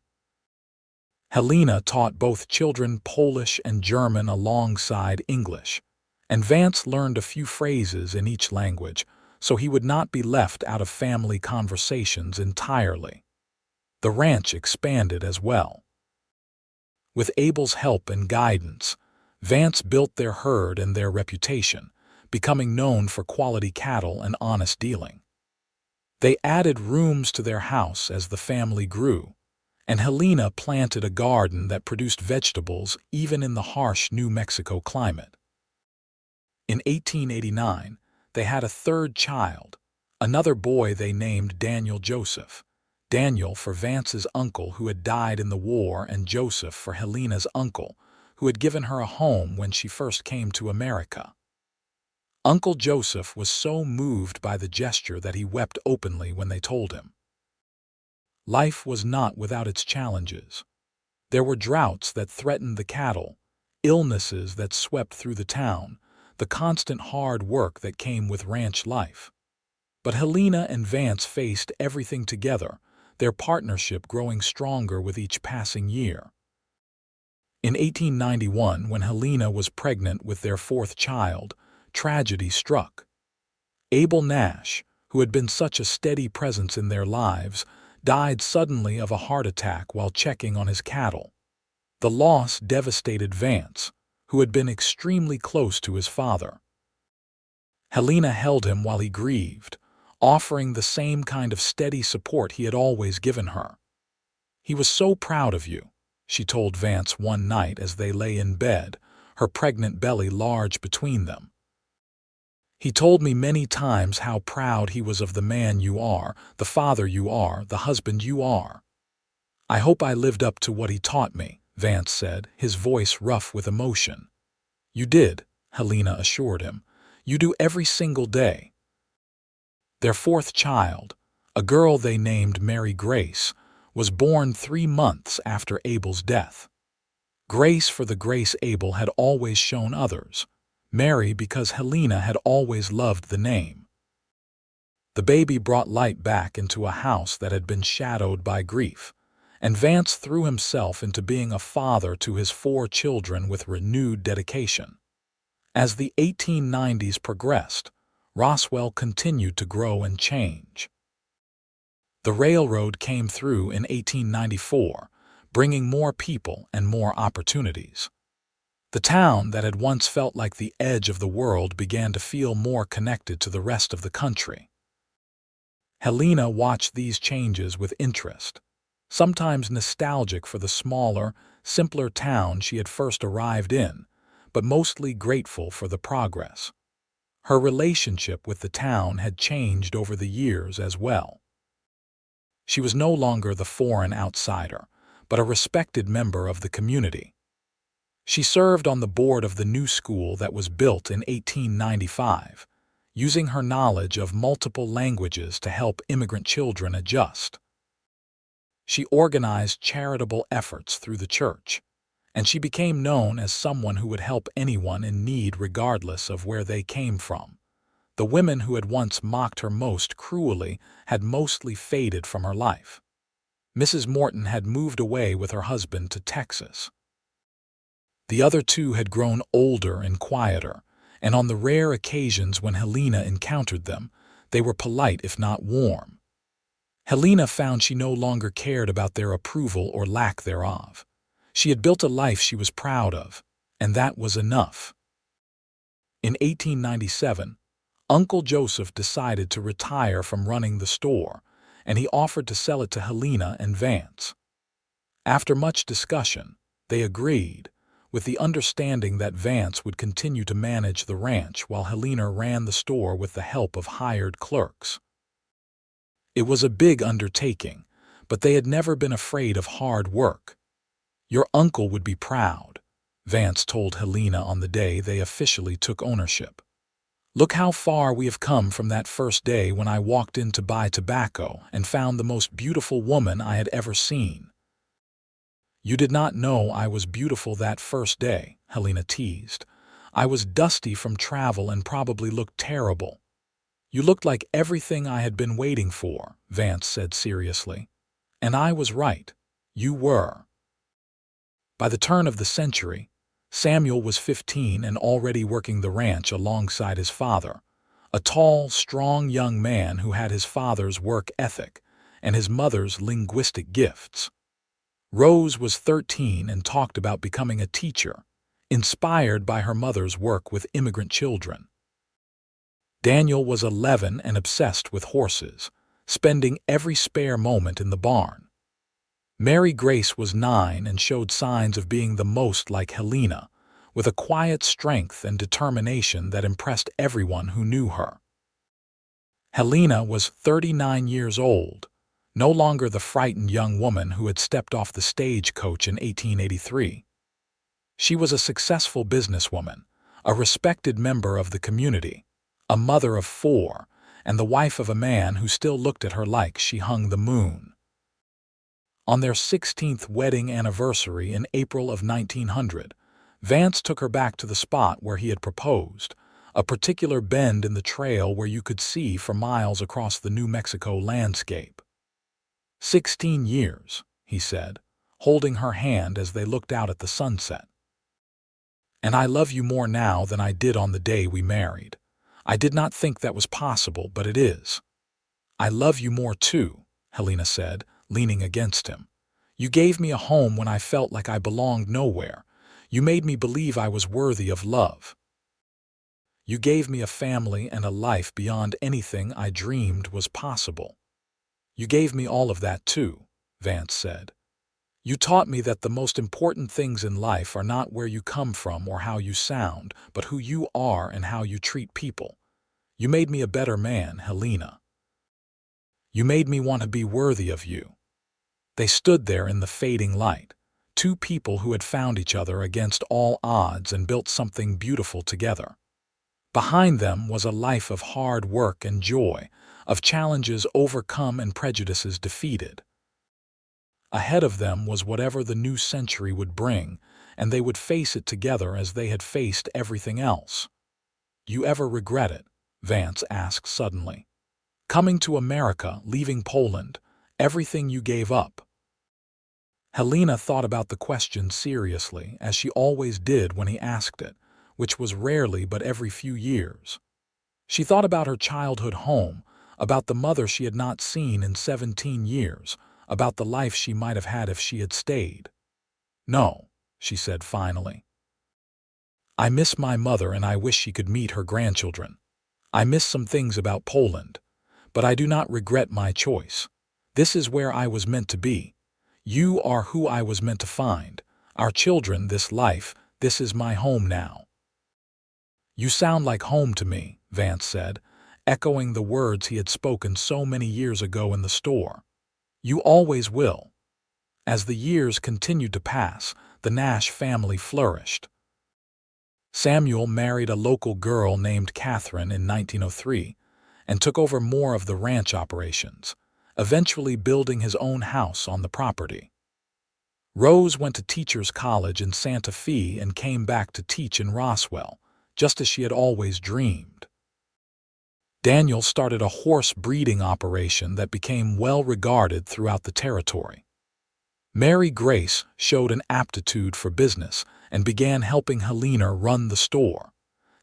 Helena taught both children Polish and German alongside English, and Vance learned a few phrases in each language, so he would not be left out of family conversations entirely. The ranch expanded as well. With Abel's help and guidance, Vance built their herd and their reputation, becoming known for quality cattle and honest dealing. They added rooms to their house as the family grew, and Helena planted a garden that produced vegetables even in the harsh New Mexico climate. In 1889, they had a third child, another boy they named Daniel Joseph. Daniel for Vance's uncle who had died in the war, and Joseph for Helena's uncle, who had given her a home when she first came to America. Uncle Joseph was so moved by the gesture that he wept openly when they told him. Life was not without its challenges. There were droughts that threatened the cattle, illnesses that swept through the town, the constant hard work that came with ranch life. But Helena and Vance faced everything together, their partnership growing stronger with each passing year. In 1891, when Helena was pregnant with their fourth child, tragedy struck. Abel Nash, who had been such a steady presence in their lives, died suddenly of a heart attack while checking on his cattle. The loss devastated Vance, who had been extremely close to his father. Helena held him while he grieved, offering the same kind of steady support he had always given her. "He was so proud of you," she told Vance one night as they lay in bed, her pregnant belly large between them. "He told me many times how proud he was of the man you are, the father you are, the husband you are." "I hope I lived up to what he taught me," Vance said, his voice rough with emotion. "You did," Helena assured him. "You do every single day." Their fourth child, a girl they named Mary Grace, was born 3 months after Abel's death. Grace for the grace Abel had always shown others, Mary because Helena had always loved the name. The baby brought light back into a house that had been shadowed by grief, and Vance threw himself into being a father to his 4 children with renewed dedication. As the 1890s progressed, Roswell continued to grow and change. The railroad came through in 1894, bringing more people and more opportunities. The town that had once felt like the edge of the world began to feel more connected to the rest of the country. Helena watched these changes with interest, sometimes nostalgic for the smaller, simpler town she had first arrived in, but mostly grateful for the progress. Her relationship with the town had changed over the years as well. She was no longer the foreign outsider, but a respected member of the community. She served on the board of the new school that was built in 1895, using her knowledge of multiple languages to help immigrant children adjust. She organized charitable efforts through the church, and she became known as someone who would help anyone in need regardless of where they came from. The women who had once mocked her most cruelly had mostly faded from her life. Mrs. Morton had moved away with her husband to Texas. The other 2 had grown older and quieter, and on the rare occasions when Helena encountered them, they were polite if not warm. Helena found she no longer cared about their approval or lack thereof. She had built a life she was proud of, and that was enough. In 1897, Uncle Joseph decided to retire from running the store, and he offered to sell it to Helena and Vance. After much discussion, they agreed, with the understanding that Vance would continue to manage the ranch while Helena ran the store with the help of hired clerks. It was a big undertaking, but they had never been afraid of hard work. "Your uncle would be proud," Vance told Helena on the day they officially took ownership. "Look how far we have come from that first day when I walked in to buy tobacco and found the most beautiful woman I had ever seen." "You did not know I was beautiful that first day," Helena teased. "I was dusty from travel and probably looked terrible." "You looked like everything I had been waiting for," Vance said seriously. "And I was right. You were." By the turn of the century, Samuel was 15 and already working the ranch alongside his father, a tall, strong young man who had his father's work ethic and his mother's linguistic gifts. Rose was 13 and talked about becoming a teacher, inspired by her mother's work with immigrant children. Daniel was 11 and obsessed with horses, spending every spare moment in the barn. Mary Grace was 9 and showed signs of being the most like Helena, with a quiet strength and determination that impressed everyone who knew her. Helena was 39 years old, no longer the frightened young woman who had stepped off the stagecoach in 1883. She was a successful businesswoman, a respected member of the community, a mother of 4, and the wife of a man who still looked at her like she hung the moon. On their 16th wedding anniversary in April of 1900, Vance took her back to the spot where he had proposed, a particular bend in the trail where you could see for miles across the New Mexico landscape. 16 years, he said, holding her hand as they looked out at the sunset. And I love you more now than I did on the day we married. I did not think that was possible, but it is. I love you more too, Helena said, leaning against him. You gave me a home when I felt like I belonged nowhere. You made me believe I was worthy of love. You gave me a family and a life beyond anything I dreamed was possible. You gave me all of that too, Vance said. You taught me that the most important things in life are not where you come from or how you sound, but who you are and how you treat people. You made me a better man, Helena. You made me want to be worthy of you. They stood there in the fading light, two people who had found each other against all odds and built something beautiful together. Behind them was a life of hard work and joy, of challenges overcome and prejudices defeated. Ahead of them was whatever the new century would bring, and they would face it together as they had faced everything else. You ever regret it? Vance asked suddenly. Coming to America, leaving Poland, everything you gave up. Helena thought about the question seriously, as she always did when he asked it, which was rarely but every few years. She thought about her childhood home, about the mother she had not seen in 17 years, about the life she might have had if she had stayed. No, she said finally. I miss my mother and I wish she could meet her grandchildren. I miss some things about Poland, but I do not regret my choice. This is where I was meant to be. You are who I was meant to find. Our children, this life, this is my home now. You sound like home to me, Vance said, echoing the words he had spoken so many years ago in the store. You always will. As the years continued to pass, the Nash family flourished. Samuel married a local girl named Catherine in 1903 and took over more of the ranch operations, eventually building his own house on the property. Rose went to teachers' college in Santa Fe and came back to teach in Roswell, just as she had always dreamed. Daniel started a horse breeding operation that became well regarded throughout the territory. Mary Grace showed an aptitude for business and began helping Helena run the store.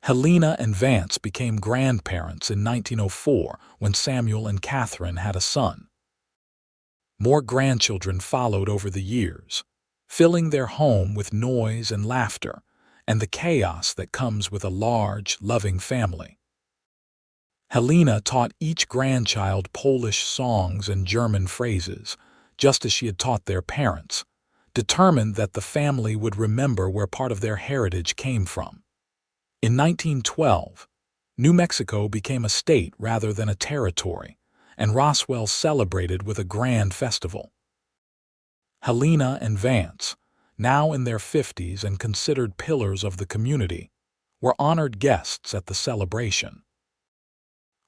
Helena and Vance became grandparents in 1904 when Samuel and Catherine had a son. More grandchildren followed over the years, filling their home with noise and laughter, and the chaos that comes with a large, loving family. Helena taught each grandchild Polish songs and German phrases, just as she had taught their parents, determined that the family would remember where part of their heritage came from. In 1912, New Mexico became a state rather than a territory, and Roswell celebrated with a grand festival. Helena and Vance, now in their 50s and considered pillars of the community, were honored guests at the celebration.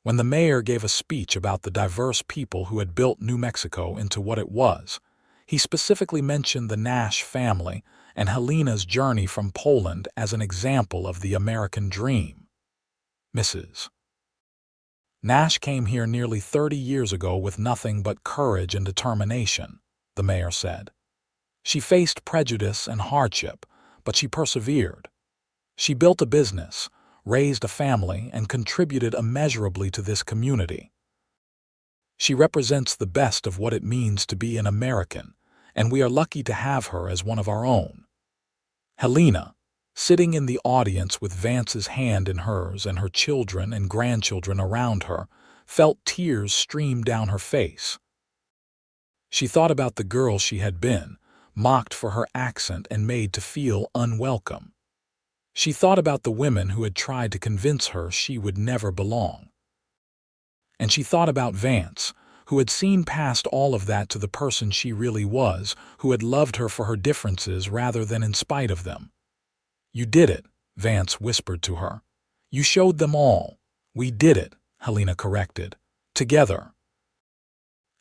When the mayor gave a speech about the diverse people who had built New Mexico into what it was, he specifically mentioned the Nash family and Helena's journey from Poland as an example of the American dream. Mrs. Nash came here nearly 30 years ago with nothing but courage and determination, the mayor said. She faced prejudice and hardship, but she persevered. She built a business, raised a family, and contributed immeasurably to this community. She represents the best of what it means to be an American, and we are lucky to have her as one of our own. Helena, sitting in the audience with Vance's hand in hers and her children and grandchildren around her, felt tears stream down her face. She thought about the girl she had been, mocked for her accent and made to feel unwelcome. She thought about the women who had tried to convince her she would never belong. And she thought about Vance, who had seen past all of that to the person she really was, who had loved her for her differences rather than in spite of them. "You did it," Vance whispered to her. "You showed them all." "We did it," Helena corrected. "Together."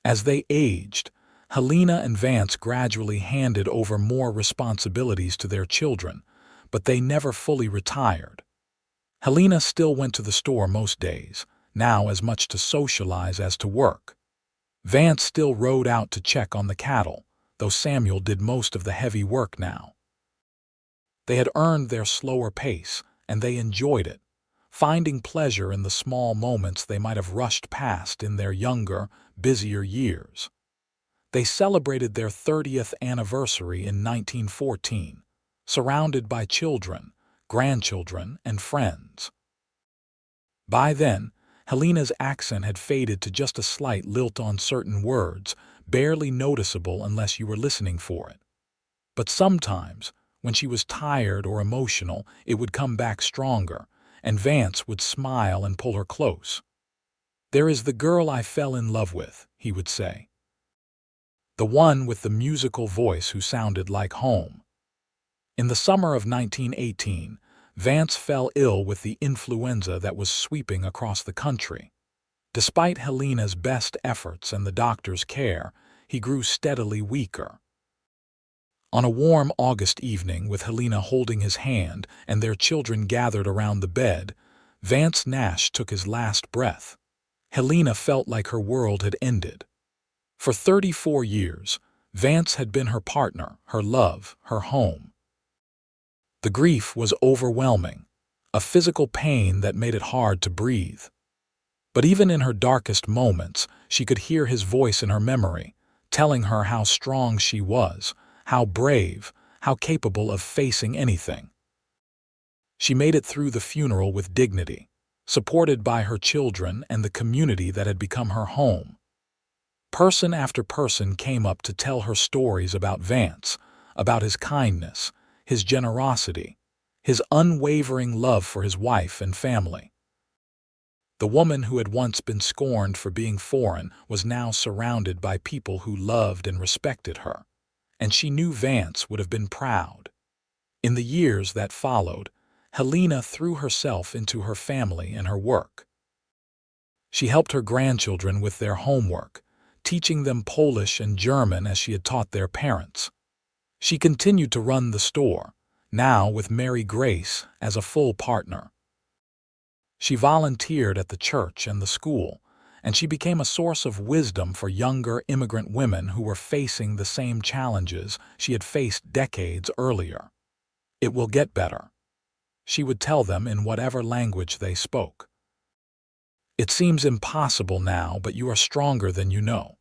As they aged, Helena and Vance gradually handed over more responsibilities to their children, but they never fully retired. Helena still went to the store most days, now as much to socialize as to work. Vance still rode out to check on the cattle, though Samuel did most of the heavy work now. They had earned their slower pace, and they enjoyed it, finding pleasure in the small moments they might have rushed past in their younger, busier years. They celebrated their 30th anniversary in 1914, surrounded by children, grandchildren, and friends. By then, Helena's accent had faded to just a slight lilt on certain words, barely noticeable unless you were listening for it. But sometimes, when she was tired or emotional, it would come back stronger, and Vance would smile and pull her close. "There is the girl I fell in love with," he would say. "The one with the musical voice who sounded like home." In the summer of 1918, Vance fell ill with the influenza that was sweeping across the country. Despite Helena's best efforts and the doctor's care, he grew steadily weaker. On a warm August evening, with Helena holding his hand and their children gathered around the bed, Vance Nash took his last breath. Helena felt like her world had ended. For 34 years, Vance had been her partner, her love, her home. The grief was overwhelming, a physical pain that made it hard to breathe. But even in her darkest moments, she could hear his voice in her memory, telling her how strong she was, how brave, how capable of facing anything. She made it through the funeral with dignity, supported by her children and the community that had become her home. Person after person came up to tell her stories about Vance, about his kindness, his generosity, his unwavering love for his wife and family. The woman who had once been scorned for being foreign was now surrounded by people who loved and respected her, and she knew Vance would have been proud. In the years that followed, Helena threw herself into her family and her work. She helped her grandchildren with their homework, teaching them Polish and German as she had taught their parents. She continued to run the store, now with Mary Grace as a full partner. She volunteered at the church and the school, and she became a source of wisdom for younger immigrant women who were facing the same challenges she had faced decades earlier. "It will get better," she would tell them in whatever language they spoke. "It seems impossible now, but you are stronger than you know.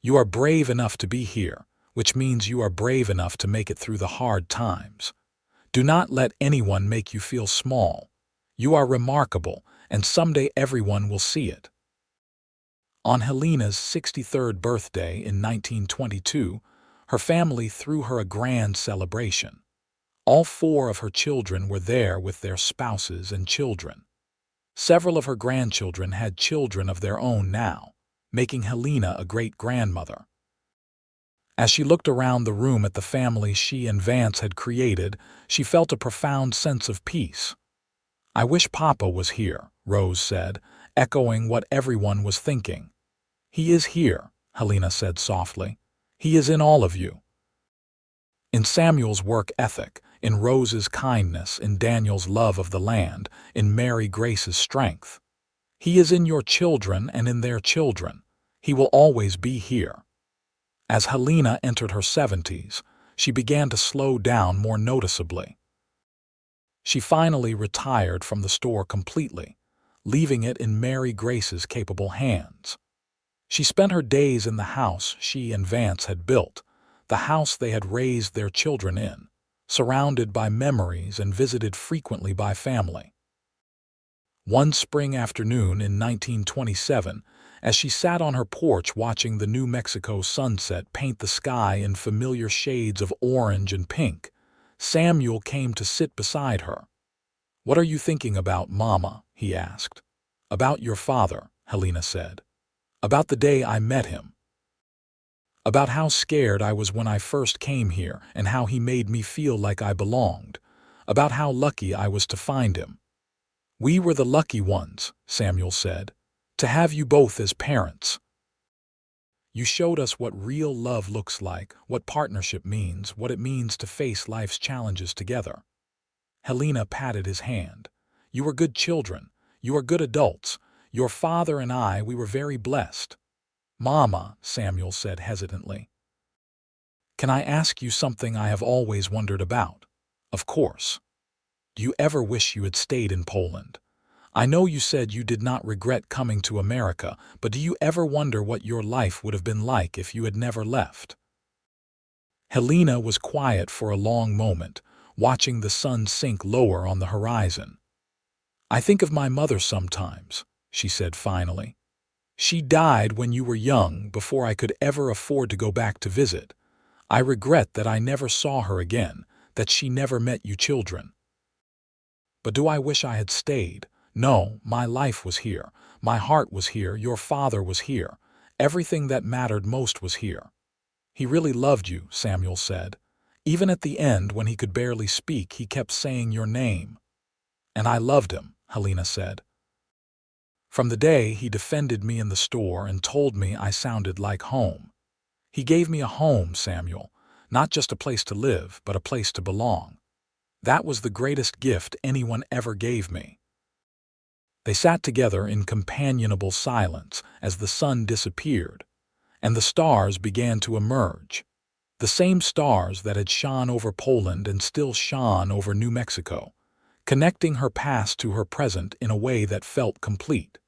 You are brave enough to be here, which means you are brave enough to make it through the hard times. Do not let anyone make you feel small. You are remarkable, and someday everyone will see it." On Helena's 63rd birthday in 1922, her family threw her a grand celebration. All 4 of her children were there with their spouses and children. Several of her grandchildren had children of their own now, making Helena a great-grandmother. As she looked around the room at the family she and Vance had created, she felt a profound sense of peace. "I wish Papa was here," Rose said, echoing what everyone was thinking. "He is here," Helena said softly. "He is in all of you." In Samuel's work ethic, in Rose's kindness, in Daniel's love of the land, in Mary Grace's strength. He is in your children and in their children. He will always be here. As Helena entered her 70s, she began to slow down more noticeably. She finally retired from the store completely, leaving it in Mary Grace's capable hands. She spent her days in the house she and Vance had built, the house they had raised their children in, surrounded by memories and visited frequently by family. One spring afternoon in 1927, As she sat on her porch watching the New Mexico sunset paint the sky in familiar shades of orange and pink, Samuel came to sit beside her. "What are you thinking about, Mama?" he asked. "About your father," Helena said. "About the day I met him. About how scared I was when I first came here and how he made me feel like I belonged. About how lucky I was to find him." "We were the lucky ones," Samuel said, "to have you both as parents. You showed us what real love looks like, what partnership means, what it means to face life's challenges together." Helena patted his hand. "You were good children. You are good adults. Your father and I, we were very blessed." "Mama," Samuel said hesitantly, "can I ask you something I have always wondered about?" "Of course." "Do you ever wish you had stayed in Poland? I know you said you did not regret coming to America, but do you ever wonder what your life would have been like if you had never left?" Helena was quiet for a long moment, watching the sun sink lower on the horizon. "I think of my mother sometimes," she said finally. "She died when you were young, before I could ever afford to go back to visit. I regret that I never saw her again, that she never met you children. But do I wish I had stayed? No, my life was here. My heart was here. Your father was here. Everything that mattered most was here." "He really loved you," Samuel said. "Even at the end, when he could barely speak, he kept saying your name." "And I loved him," Helena said. "From the day he defended me in the store and told me I sounded like home. He gave me a home, Samuel, not just a place to live, but a place to belong. That was the greatest gift anyone ever gave me." They sat together in companionable silence as the sun disappeared, and the stars began to emerge. The same stars that had shone over Poland and still shone over New Mexico, connecting her past to her present in a way that felt complete.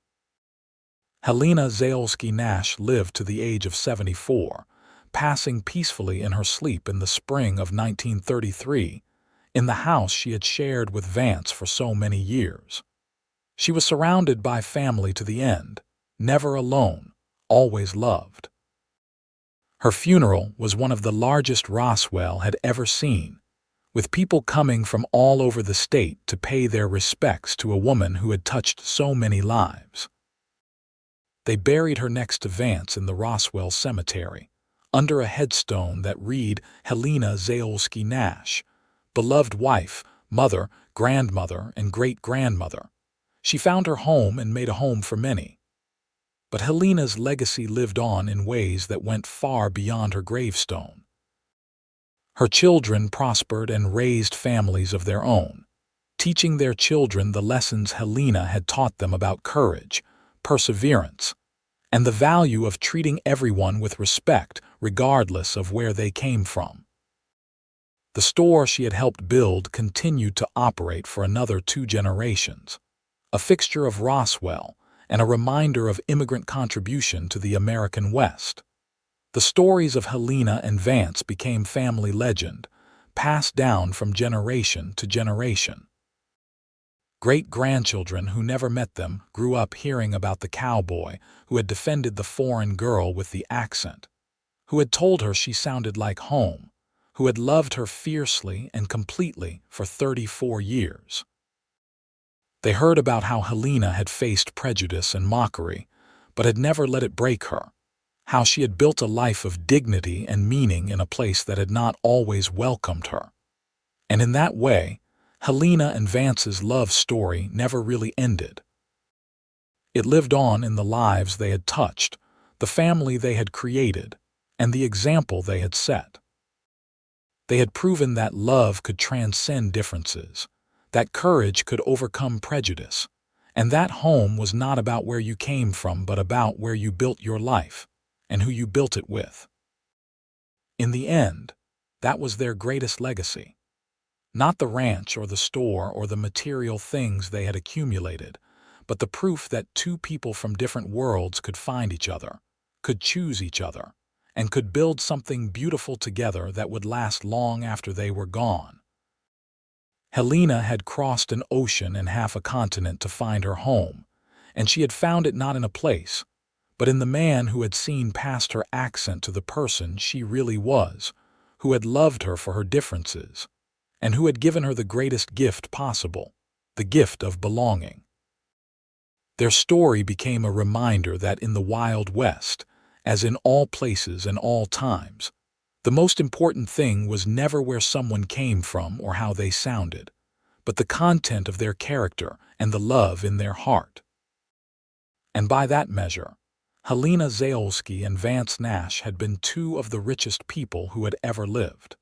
Helena Zalewski Nash lived to the age of 74, passing peacefully in her sleep in the spring of 1933, in the house she had shared with Vance for so many years. She was surrounded by family to the end, never alone, always loved. Her funeral was one of the largest Roswell had ever seen, with people coming from all over the state to pay their respects to a woman who had touched so many lives. They buried her next to Vance in the Roswell cemetery, under a headstone that read Helena Zalewski Nash, beloved wife, mother, grandmother, and great-grandmother. She found her home and made a home for many. But Helena's legacy lived on in ways that went far beyond her gravestone. Her children prospered and raised families of their own, teaching their children the lessons Helena had taught them about courage, perseverance, and the value of treating everyone with respect regardless of where they came from. The store she had helped build continued to operate for another 2 generations, a fixture of Roswell and a reminder of immigrant contribution to the American West. The stories of Helena and Vance became family legend, passed down from generation to generation. Great-grandchildren who never met them grew up hearing about the cowboy who had defended the foreign girl with the accent, who had told her she sounded like home, who had loved her fiercely and completely for 34 years. They heard about how Helena had faced prejudice and mockery, but had never let it break her, how she had built a life of dignity and meaning in a place that had not always welcomed her. And in that way, Helena and Vance's love story never really ended. It lived on in the lives they had touched, the family they had created, and the example they had set. They had proven that love could transcend differences, that courage could overcome prejudice, and that home was not about where you came from but about where you built your life and who you built it with. In the end, that was their greatest legacy. Not the ranch or the store or the material things they had accumulated, but the proof that 2 people from different worlds could find each other, could choose each other, and could build something beautiful together that would last long after they were gone. Helena had crossed an ocean and half a continent to find her home, and she had found it not in a place, but in the man who had seen past her accent to the person she really was, who had loved her for her differences, and who had given her the greatest gift possible, the gift of belonging. Their story became a reminder that in the Wild West, as in all places and all times, the most important thing was never where someone came from or how they sounded, but the content of their character and the love in their heart. And by that measure, Helena Zalewski and Vance Nash had been two of the richest people who had ever lived.